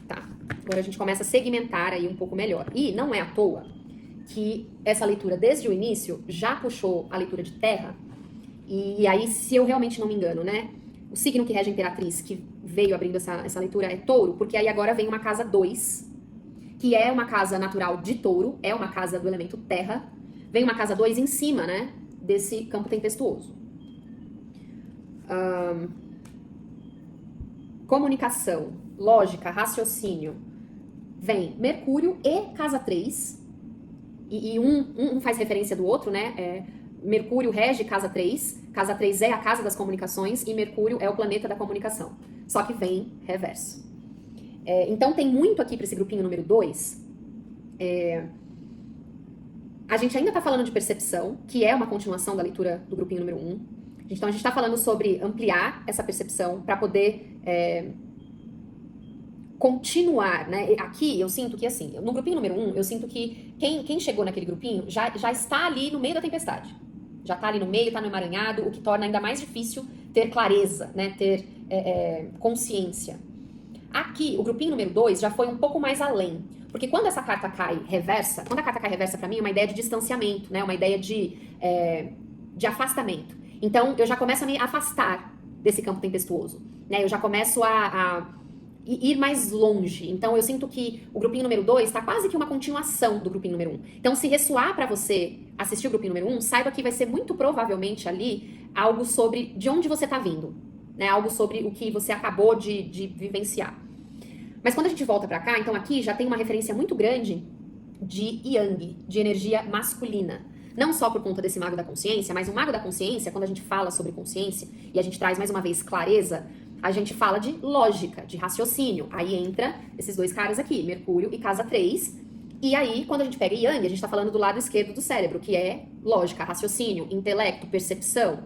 Tá. Agora a gente começa a segmentar aí um pouco melhor. E não é à toa que essa leitura, desde o início, já puxou a leitura de terra. E aí, se eu realmente não me engano, né? O signo que rege a Imperatriz, que veio abrindo essa leitura, é touro, porque aí agora vem uma casa 2, que é uma casa natural de touro, é uma casa do elemento terra. Vem uma casa 2 em cima, né? Desse campo tempestuoso. Comunicação, lógica, raciocínio, vem Mercúrio e casa 3, e um faz referência do outro, né? Mercúrio rege casa 3 é a casa das comunicações e Mercúrio é o planeta da comunicação, só que vem reverso. Então tem muito aqui para esse grupinho número 2. A gente ainda está falando de percepção, que é uma continuação da leitura do grupinho número 1. Então a gente está falando sobre ampliar essa percepção para poder continuar, né? Aqui eu sinto que, assim, no grupinho número 1, eu sinto que quem chegou naquele grupinho já está ali no meio da tempestade. Já está ali no meio, está no emaranhado, o que torna ainda mais difícil ter clareza, né? Ter consciência. Aqui, o grupinho número 2 já foi um pouco mais além. Porque quando essa carta cai reversa, quando a carta cai reversa pra mim é uma ideia de distanciamento, né? Uma ideia de afastamento. Então, eu já começo a me afastar desse campo tempestuoso, né? Eu já começo a ir mais longe. Então, eu sinto que o grupinho número 2 tá quase que uma continuação do grupinho número 1. Então, se ressoar pra você assistir o grupinho número 1, saiba que vai ser muito provavelmente ali algo sobre de onde você tá vindo, né? Algo sobre o que você acabou de vivenciar. Mas quando a gente volta pra cá, então aqui já tem uma referência muito grande de Yang, de energia masculina. Não só por conta desse mago da consciência, mas o mago da consciência, quando a gente fala sobre consciência, e a gente traz mais uma vez clareza, a gente fala de lógica, de raciocínio. Aí entra esses dois caras aqui, Mercúrio e casa 3. E aí, quando a gente pega Yang, a gente tá falando do lado esquerdo do cérebro, que é lógica, raciocínio, intelecto, percepção.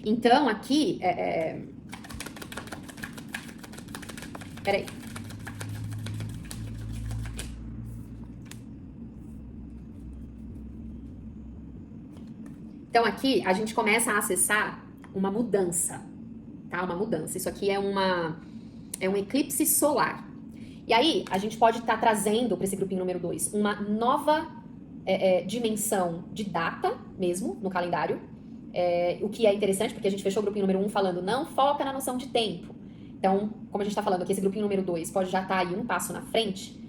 Então, aqui... Peraí. Então aqui a gente começa a acessar uma mudança, tá? Uma mudança. Isso aqui é um eclipse solar. E aí a gente pode estar trazendo para esse grupinho número 2 uma nova dimensão de data mesmo no calendário. O que é interessante porque a gente fechou o grupinho número 1 falando não foca na noção de tempo. Então, como a gente está falando aqui, esse grupinho número 2 pode já estar aí um passo na frente.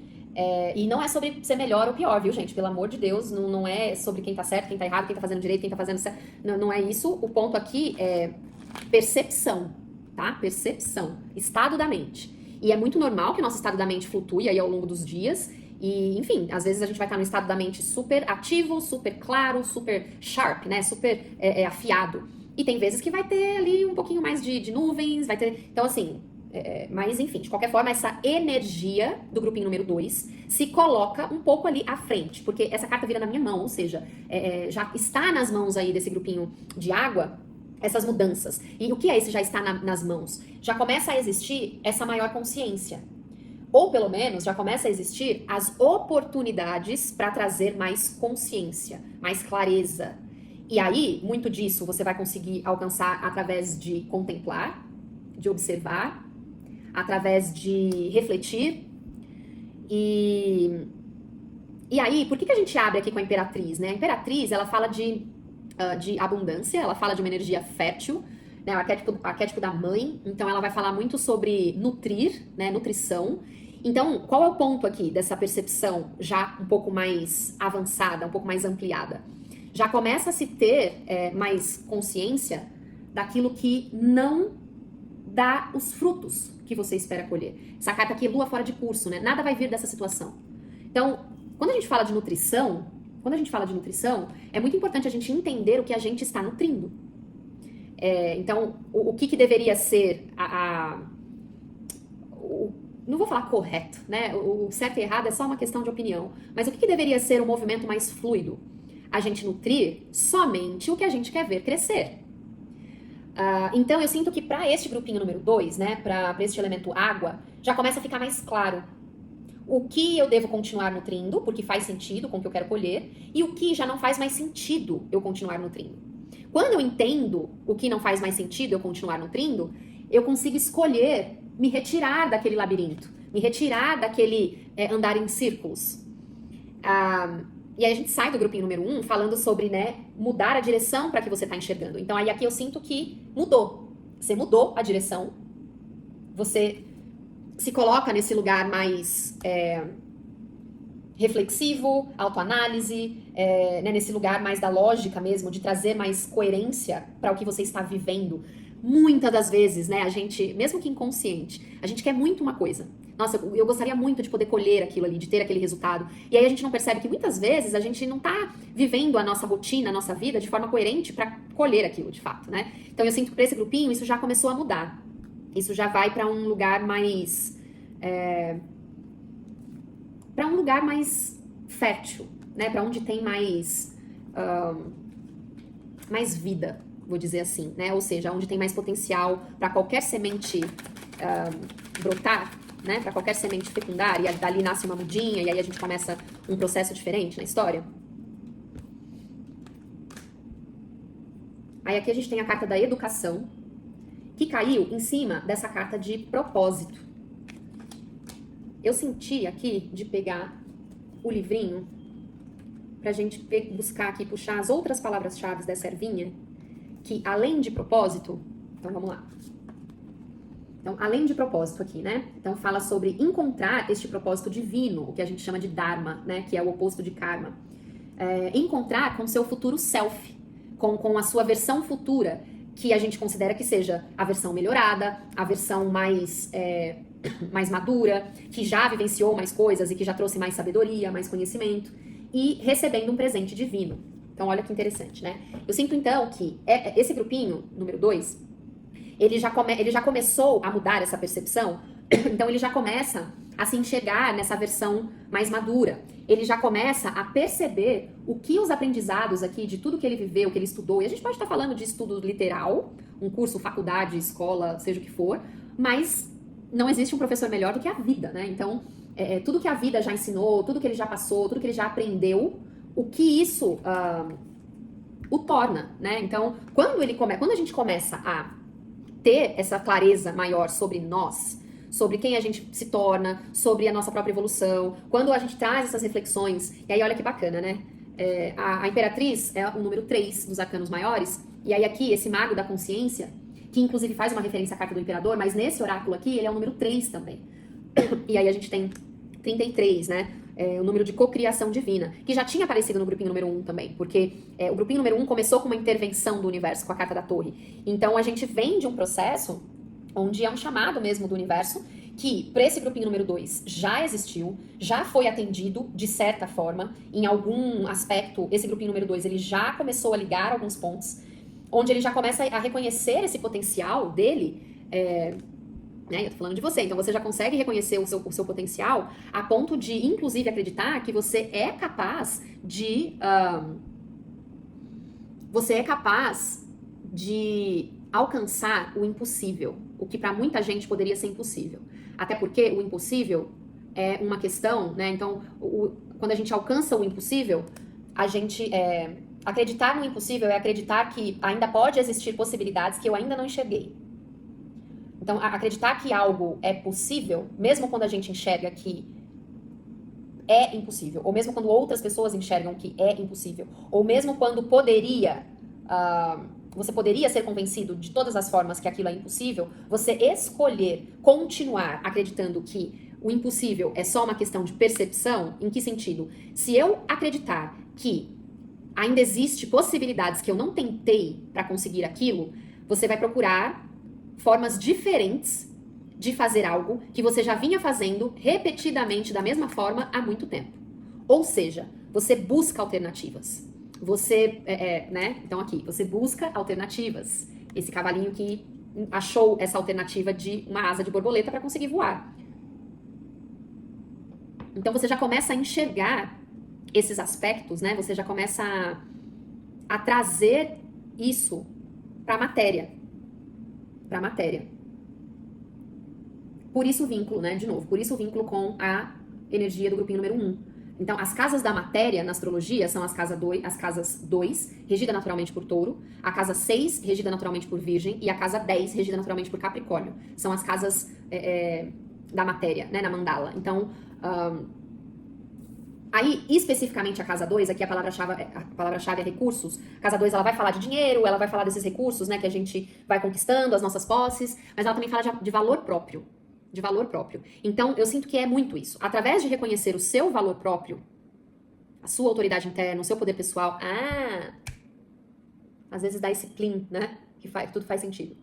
E não é sobre ser melhor ou pior, viu, gente? Pelo amor de Deus, não é sobre quem tá certo, quem tá errado, quem tá fazendo direito, quem tá fazendo certo. Não é isso. O ponto aqui é percepção, tá? Percepção. Estado da mente. E é muito normal que o nosso estado da mente flutue aí ao longo dos dias. E, enfim, às vezes a gente vai estar no estado da mente super ativo, super claro, super sharp, né? Super afiado. E tem vezes que vai ter ali um pouquinho mais de nuvens, vai ter... Então, assim... mas enfim, de qualquer forma, essa energia do grupinho número 2 se coloca um pouco ali à frente, porque essa carta vira na minha mão, ou seja, já está nas mãos aí desse grupinho de água, essas mudanças. E o que é esse já está nas mãos? Já começa a existir essa maior consciência. Ou pelo menos já começa a existir as oportunidades para trazer mais consciência, mais clareza. E aí, muito disso você vai conseguir alcançar através de contemplar, de observar, através de refletir. E aí, por que a gente abre aqui com a Imperatriz, né? A Imperatriz, ela fala de abundância, ela fala de uma energia fértil, né? O arquétipo da mãe. Então, ela vai falar muito sobre nutrir, né? Nutrição. Então, qual é o ponto aqui dessa percepção já um pouco mais avançada, um pouco mais ampliada? Já começa a se ter mais consciência daquilo que não dá os frutos que você espera colher. Essa carta aqui é lua fora de curso, né? Nada vai vir dessa situação. Então, quando a gente fala de nutrição, é muito importante a gente entender o que a gente está nutrindo. Então, o que deveria ser não vou falar correto, né? O certo e errado é só uma questão de opinião. Mas o que deveria ser um movimento mais fluido? A gente nutrir somente o que a gente quer ver crescer. Então, eu sinto que para este grupinho número 2, né, para este elemento água, já começa a ficar mais claro o que eu devo continuar nutrindo, porque faz sentido com o que eu quero colher, e o que já não faz mais sentido eu continuar nutrindo. Quando eu entendo o que não faz mais sentido eu continuar nutrindo, eu consigo escolher me retirar daquele labirinto, me retirar daquele andar em círculos. E aí a gente sai do grupinho número 1 falando sobre, né, mudar a direção para que você está enxergando. Então aí aqui eu sinto que mudou. Você mudou a direção. Você se coloca nesse lugar mais reflexivo, autoanálise, né, nesse lugar mais da lógica mesmo, de trazer mais coerência para o que você está vivendo. muitas das vezes, né, a gente, mesmo que inconsciente, a gente quer muito uma coisa. Nossa, eu gostaria muito de poder colher aquilo ali, de ter aquele resultado. E aí a gente não percebe que muitas vezes a gente não tá vivendo a nossa rotina, a nossa vida de forma coerente para colher aquilo de fato, né? Então eu sinto que para esse grupinho isso já começou a mudar. Isso já vai para um lugar mais para um lugar mais fértil, né? Para onde tem mais vida, vou dizer assim, né? Ou seja, onde tem mais potencial para qualquer semente brotar, né? Para qualquer semente fecundar, e dali nasce uma mudinha, e aí a gente começa um processo diferente na história. Aí aqui a gente tem a carta da educação, que caiu em cima dessa carta de propósito. Eu senti aqui de pegar o livrinho pra gente buscar aqui, puxar as outras palavras-chave dessa ervinha, que além de propósito, então vamos lá. Então, além de propósito aqui, né? Então fala sobre encontrar este propósito divino, o que a gente chama de Dharma, né? Que é o oposto de karma. Encontrar com seu futuro self, com a sua versão futura, que a gente considera que seja a versão melhorada, a versão mais madura, que já vivenciou mais coisas e que já trouxe mais sabedoria, mais conhecimento, e recebendo um presente divino. Então, olha que interessante, né? Eu sinto, então, que esse grupinho, número 2, ele já começou a mudar essa percepção, então ele já começa a se enxergar nessa versão mais madura. Ele já começa a perceber o que os aprendizados aqui, de tudo que ele viveu, que ele estudou, e a gente pode estar falando de estudo literal, um curso, faculdade, escola, seja o que for, mas não existe um professor melhor do que a vida, né? Então, tudo que a vida já ensinou, tudo que ele já passou, tudo que ele já aprendeu, o que isso o torna, né? Então, quando a gente começa a ter essa clareza maior sobre nós, sobre quem a gente se torna, sobre a nossa própria evolução, quando a gente traz essas reflexões, e aí olha que bacana, né? A Imperatriz é o número 3 dos arcanos maiores, e aí aqui esse mago da consciência, que inclusive faz uma referência à carta do Imperador, mas nesse oráculo aqui ele é o número 3 também. E aí a gente tem 33, né? O número de cocriação divina, que já tinha aparecido no grupinho número 1 também, porque o grupinho número 1 começou com uma intervenção do universo, com a carta da torre. Então a gente vem de um processo onde é um chamado mesmo do universo, que para esse grupinho número 2 já existiu, já foi atendido de certa forma, em algum aspecto, esse grupinho número 2 ele já começou a ligar alguns pontos, onde ele já começa a reconhecer esse potencial dele, né? Eu tô falando de você, então você já consegue reconhecer o seu potencial a ponto de, inclusive, acreditar que você é capaz de alcançar o impossível, o que para muita gente poderia ser impossível. Até porque o impossível é uma questão, né? Então, quando a gente alcança o impossível, a gente acreditar no impossível é acreditar que ainda pode existir possibilidades que eu ainda não enxerguei. Então, acreditar que algo é possível, mesmo quando a gente enxerga que é impossível, ou mesmo quando outras pessoas enxergam que é impossível, ou mesmo quando você poderia ser convencido de todas as formas que aquilo é impossível, você escolher continuar acreditando que o impossível é só uma questão de percepção, em que sentido? Se eu acreditar que ainda existe possibilidades que eu não tentei para conseguir aquilo, você vai procurar formas diferentes de fazer algo que você já vinha fazendo repetidamente da mesma forma há muito tempo. Ou seja, você busca alternativas. Você, né? Então aqui, você busca alternativas. Esse cavalinho que achou essa alternativa de uma asa de borboleta para conseguir voar. Então você já começa a enxergar esses aspectos, né? Você já começa a trazer isso para a matéria. Para a matéria. Por isso o vínculo, né? De novo, por isso o vínculo com a energia do grupinho número 1. Então, as casas da matéria na astrologia são as casas 2, regida naturalmente por Touro, a casa 6, regida naturalmente por Virgem, e a casa 10, regida naturalmente por Capricórnio. São as casas da matéria, né? Na mandala. Então, aí, especificamente a casa 2, aqui a palavra-chave é recursos. A casa 2, ela vai falar de dinheiro, ela vai falar desses recursos, né, que a gente vai conquistando, as nossas posses, mas ela também fala de valor próprio. De valor próprio. Então, eu sinto que é muito isso. Através de reconhecer o seu valor próprio, a sua autoridade interna, o seu poder pessoal, às vezes dá esse plim, né, que tudo faz sentido.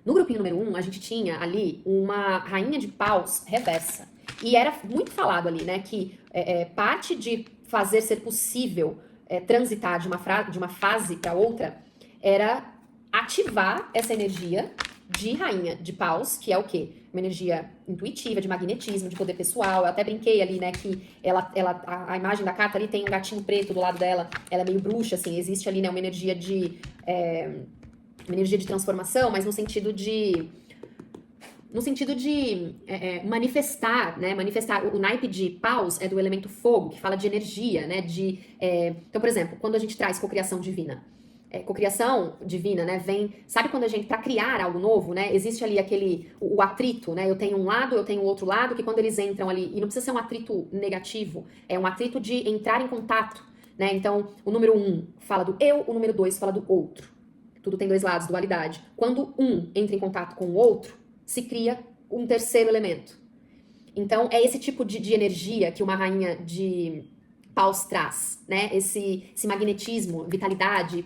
No grupinho número 1, a gente tinha ali uma rainha de paus reversa. E era muito falado ali, né, que parte de fazer ser possível transitar de uma fase para outra era ativar essa energia de rainha de paus, que é o quê? Uma energia intuitiva, de magnetismo, de poder pessoal. Eu até brinquei ali, né, que a imagem da carta ali tem um gatinho preto do lado dela, ela é meio bruxa, assim, existe ali, né, uma energia de transformação, mas no sentido de manifestar, né? Manifestar. O naipe de paus é do elemento fogo, que fala de energia, né? Então, por exemplo, quando a gente traz cocriação divina, cocriação divina, né? Sabe quando a gente, para criar algo novo, né? Existe ali o atrito, né? Eu tenho um lado, eu tenho o outro lado, que quando eles entram ali, e não precisa ser um atrito negativo, é um atrito de entrar em contato, né? Então, o número 1 fala do eu, o número 2 fala do outro. Tudo tem dois lados, dualidade. Quando um entra em contato com o outro, se cria um terceiro elemento. Então, é esse tipo de energia que uma rainha de paus traz, né? Esse magnetismo, vitalidade,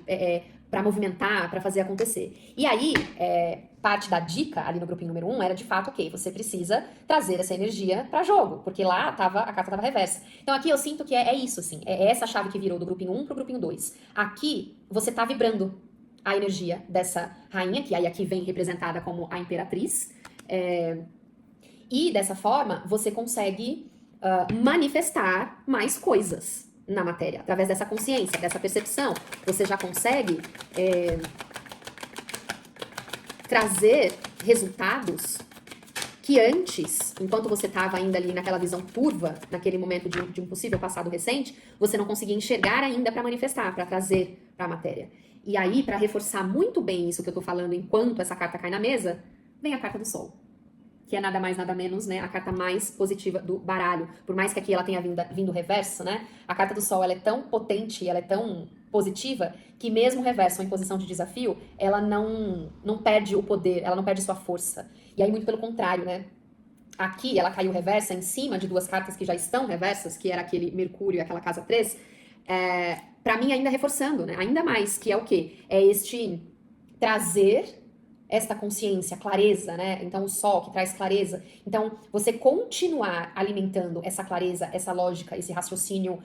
para movimentar, para fazer acontecer. E aí, parte da dica ali no grupinho número 1 era de fato, ok, você precisa trazer essa energia para jogo, porque lá a carta estava reversa. Então aqui eu sinto que é isso, assim, é essa chave que virou do grupinho 1 pro grupinho 2. Aqui você tá vibrando a energia dessa rainha, que aí aqui vem representada como a imperatriz, e dessa forma você consegue manifestar mais coisas na matéria, através dessa consciência, dessa percepção. Você já consegue trazer resultados que antes, enquanto você estava ainda ali naquela visão turva, naquele momento de um possível passado recente, você não conseguia enxergar ainda para manifestar, para trazer para a matéria. E aí, para reforçar muito bem isso que eu tô falando enquanto essa carta cai na mesa, vem a carta do Sol, que é nada mais, nada menos, né, a carta mais positiva do baralho. Por mais que aqui ela tenha vindo reverso, né, a carta do Sol, ela é tão potente, ela é tão positiva, que mesmo reverso ou em posição de desafio, ela não perde o poder, ela não perde sua força. E aí, muito pelo contrário, né, aqui ela caiu reversa em cima de duas cartas que já estão reversas, que era aquele Mercúrio e aquela casa 3, para mim ainda reforçando, né, ainda mais, que é o quê? É este trazer esta consciência, clareza, né? Então, o sol que traz clareza. Então, você continuar alimentando essa clareza, essa lógica, esse raciocínio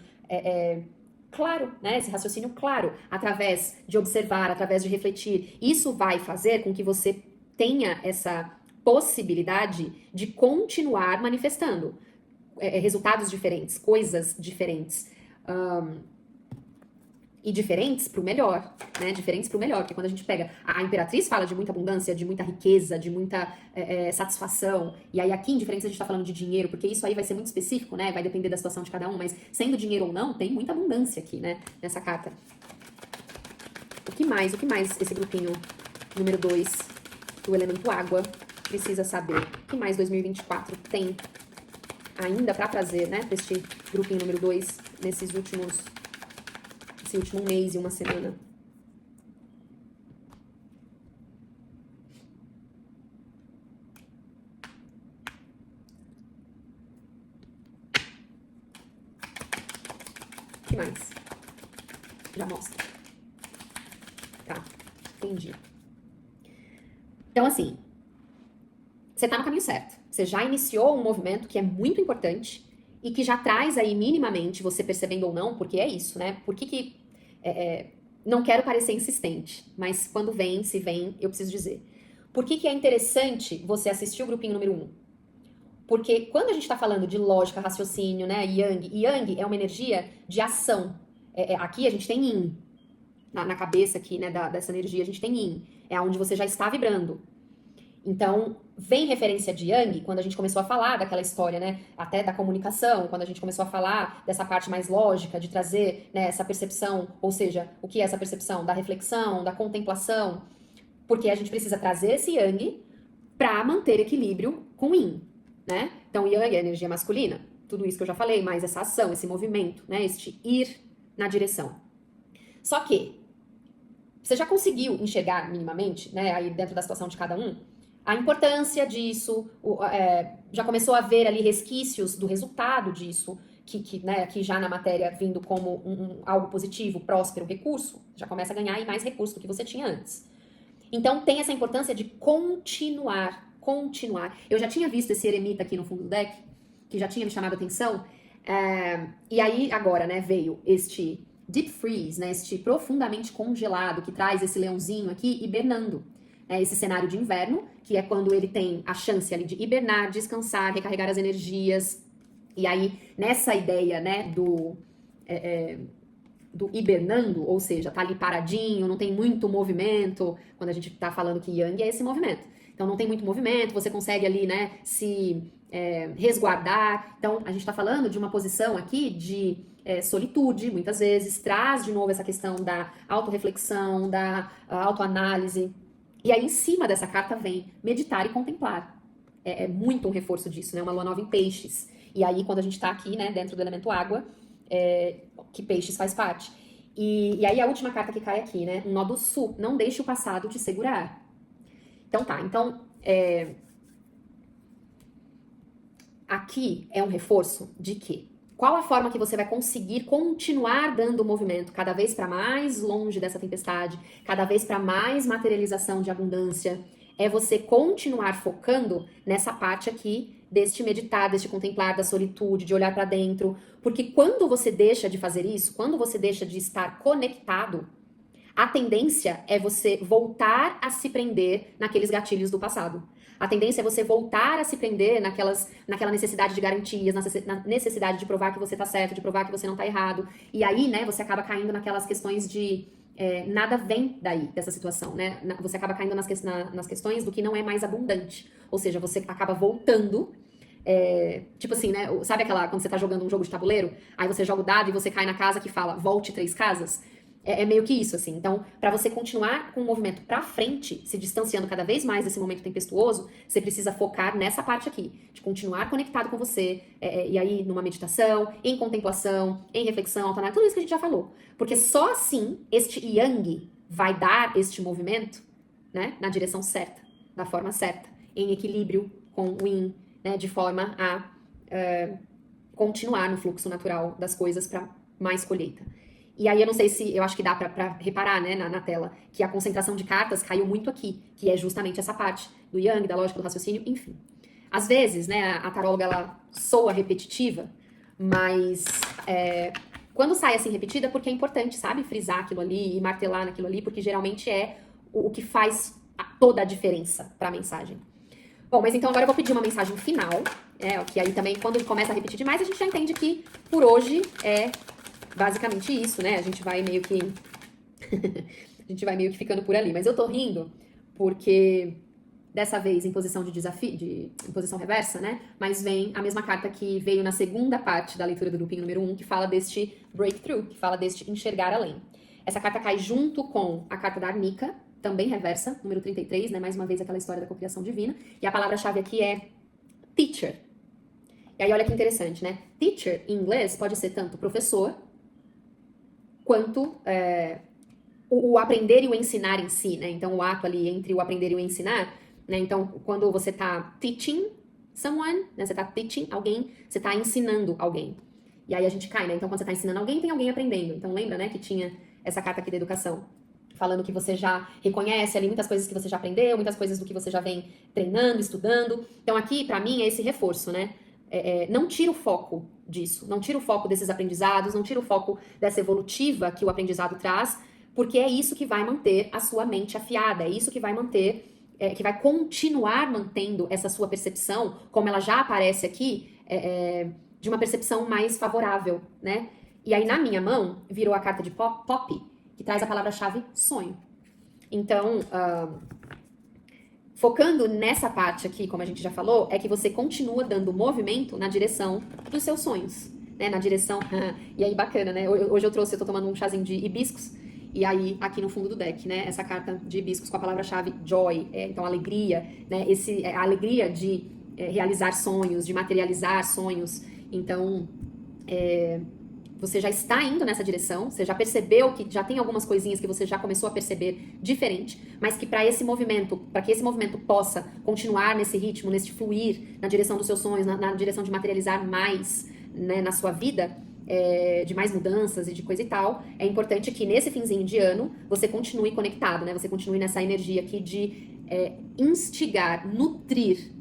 claro, né? Esse raciocínio claro, através de observar, através de refletir. Isso vai fazer com que você tenha essa possibilidade de continuar manifestando resultados diferentes, coisas diferentes. E diferentes pro melhor, né? Diferentes pro melhor, porque quando a gente pega... A Imperatriz fala de muita abundância, de muita riqueza, de muita satisfação. E aí aqui em diferentes a gente tá falando de dinheiro, porque isso aí vai ser muito específico, né? Vai depender da situação de cada um, mas sendo dinheiro ou não, tem muita abundância aqui, né? Nessa carta. O que mais esse grupinho número 2 do elemento água precisa saber? O que mais 2024 tem ainda pra trazer, né? Pra este grupinho número 2, esse último mês e uma semana. O que mais? Já mostra. Tá, entendi. Então, assim, você tá no caminho certo. Você já iniciou um movimento que é muito importante e que já traz aí minimamente, você percebendo ou não, porque é isso, né? Por que não quero parecer insistente, mas quando se vem, eu preciso dizer. Por que é interessante você assistir o grupinho número 1? Porque quando a gente está falando de lógica, raciocínio, né, Yang é uma energia de ação. Aqui a gente tem Yin. Na cabeça aqui, né, dessa energia, a gente tem Yin. É onde você já está vibrando. Então, vem referência de Yang quando a gente começou a falar daquela história, né? Até da comunicação, quando a gente começou a falar dessa parte mais lógica, de trazer, né, essa percepção, ou seja, o que é essa percepção? Da reflexão, da contemplação. Porque a gente precisa trazer esse Yang para manter equilíbrio com o Yin, né? Então, Yang é energia masculina, tudo isso que eu já falei, mais essa ação, esse movimento, né? Este ir na direção. Só que, você já conseguiu enxergar minimamente, né, aí dentro da situação de cada um, a importância disso, já começou a ver ali resquícios do resultado disso, né, aqui já na matéria vindo como algo positivo, próspero, recurso, já começa a ganhar aí mais recurso do que você tinha antes. Então tem essa importância de continuar. Eu já tinha visto esse eremita aqui no fundo do deck, que já tinha me chamado a atenção. E aí agora, né, veio este Deep Freeze, né, este profundamente congelado, que traz esse leãozinho aqui hibernando. Esse cenário de inverno, que é quando ele tem a chance ali de hibernar, descansar, recarregar as energias. E aí, nessa ideia, né, do hibernando, ou seja, tá ali paradinho, não tem muito movimento, quando a gente tá falando que Yang é esse movimento. Então não tem muito movimento, você consegue ali, né, se resguardar. Então a gente tá falando de uma posição aqui de solitude, muitas vezes, traz de novo essa questão da autorreflexão, da autoanálise. E aí em cima dessa carta vem meditar e contemplar. É muito um reforço disso, né, uma lua nova em peixes. E aí quando a gente tá aqui, né, dentro do elemento água, que peixes faz parte. E aí a última carta que cai aqui, né? Um nó do sul. Não deixe o passado te segurar. Então tá, aqui é um reforço de que qual a forma que você vai conseguir continuar dando movimento cada vez para mais longe dessa tempestade, cada vez para mais materialização de abundância, é você continuar focando nessa parte aqui deste meditar, deste contemplar, da solitude, de olhar para dentro, porque quando você deixa de fazer isso, quando você deixa de estar conectado, a tendência é você voltar a se prender naqueles gatilhos do passado. A tendência é você voltar a se prender naquela necessidade de garantias, na necessidade de provar que você tá certo, de provar que você não tá errado. E aí, né, você acaba caindo naquelas questões de nada vem daí, dessa situação, né? Você acaba caindo nas questões do que não é mais abundante. Ou seja, você acaba voltando. Tipo assim, né? Sabe quando você tá jogando um jogo de tabuleiro? Aí você joga o dado e você cai na casa que fala volte 3 casas? É meio que isso, assim. Então, para você continuar com o movimento pra frente, se distanciando cada vez mais desse momento tempestuoso, você precisa focar nessa parte aqui, de continuar conectado com você, e aí numa meditação, em contemplação, em reflexão, autoanálise, tudo isso que a gente já falou. Porque só assim, este Yang vai dar este movimento, né, na direção certa, da forma certa, em equilíbrio com o Yin, né, de forma a continuar no fluxo natural das coisas para mais colheita. E aí eu não sei se, eu acho que dá pra reparar, né, na tela, que a concentração de cartas caiu muito aqui, que é justamente essa parte do Yang, da lógica do raciocínio, enfim. Às vezes, né, a taróloga, ela soa repetitiva, mas quando sai assim repetida, porque é importante, sabe, frisar aquilo ali e martelar naquilo ali, porque geralmente é o que faz toda a diferença pra mensagem. Bom, mas então agora eu vou pedir uma mensagem final, que aí também, quando começa a repetir demais, a gente já entende que por hoje é basicamente isso, né? A gente vai meio que ficando por ali. Mas eu tô rindo porque dessa vez em posição de desafio, em posição reversa, né? Mas vem a mesma carta que veio na segunda parte da leitura do grupinho número 1, que fala deste breakthrough, que fala deste enxergar além. Essa carta cai junto com a carta da Arnica, também reversa, número 33, né? Mais uma vez aquela história da cocriação divina. E a palavra-chave aqui é teacher. E aí olha que interessante, né? Teacher, em inglês, pode ser tanto professor, quanto o aprender e o ensinar em si, né? Então, o ato ali entre o aprender e o ensinar, né? Então, quando você tá teaching someone, né? Você tá teaching alguém, você tá ensinando alguém. E aí a gente cai, né? Então, quando você tá ensinando alguém, tem alguém aprendendo. Então, lembra, né? Que tinha essa carta aqui da educação, falando que você já reconhece ali muitas coisas que você já aprendeu, muitas coisas do que você já vem treinando, estudando. Então, aqui, pra mim, é esse reforço, né? Não tira o foco disso, não tira o foco desses aprendizados, não tira o foco dessa evolutiva que o aprendizado traz, porque é isso que vai manter a sua mente afiada, é isso que vai manter, que vai continuar mantendo essa sua percepção, como ela já aparece aqui, de uma percepção mais favorável, né? E aí na minha mão virou a carta de Pop, que traz a palavra-chave sonho. Então, focando nessa parte aqui, como a gente já falou, é que você continua dando movimento na direção dos seus sonhos, né? Na direção... E aí, bacana, né? Hoje eu tô tomando um chazinho de hibiscos, e aí, aqui no fundo do deck, né? Essa carta de hibiscos com a palavra-chave joy, então alegria, né? A alegria de realizar sonhos, de materializar sonhos. Então, você já está indo nessa direção, você já percebeu que já tem algumas coisinhas que você já começou a perceber diferente, mas que para que esse movimento possa continuar nesse ritmo, nesse fluir, na direção dos seus sonhos, na direção de materializar mais, né, na sua vida, de mais mudanças e de coisa e tal, é importante que nesse finzinho de ano você continue conectado, né? Você continue nessa energia aqui de instigar, nutrir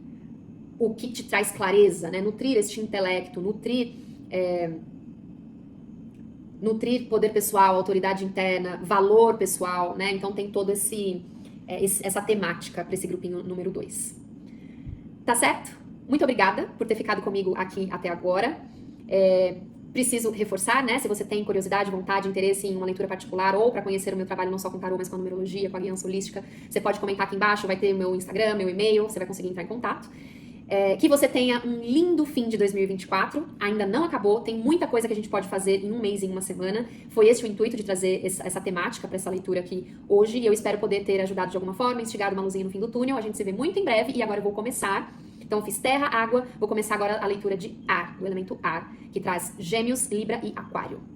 o que te traz clareza, né? Nutrir este intelecto, nutrir poder pessoal, autoridade interna, valor pessoal, né? Então tem todo essa temática para esse grupinho número 2. Tá certo? Muito obrigada por ter ficado comigo aqui até agora. Preciso reforçar, né? Se você tem curiosidade, vontade, interesse em uma leitura particular ou para conhecer o meu trabalho não só com tarô, mas com a numerologia, com a guiança holística, você pode comentar aqui embaixo, vai ter o meu Instagram, meu e-mail, você vai conseguir entrar em contato. Que você tenha um lindo fim de 2024, ainda não acabou, tem muita coisa que a gente pode fazer em um mês, em uma semana. Foi esse o intuito de trazer essa temática para essa leitura aqui hoje, e eu espero poder ter ajudado de alguma forma, instigado uma luzinha no fim do túnel. A gente se vê muito em breve, e agora eu vou começar. Então eu fiz terra, água, vou começar agora a leitura de ar, do elemento ar, que traz Gêmeos, Libra e Aquário.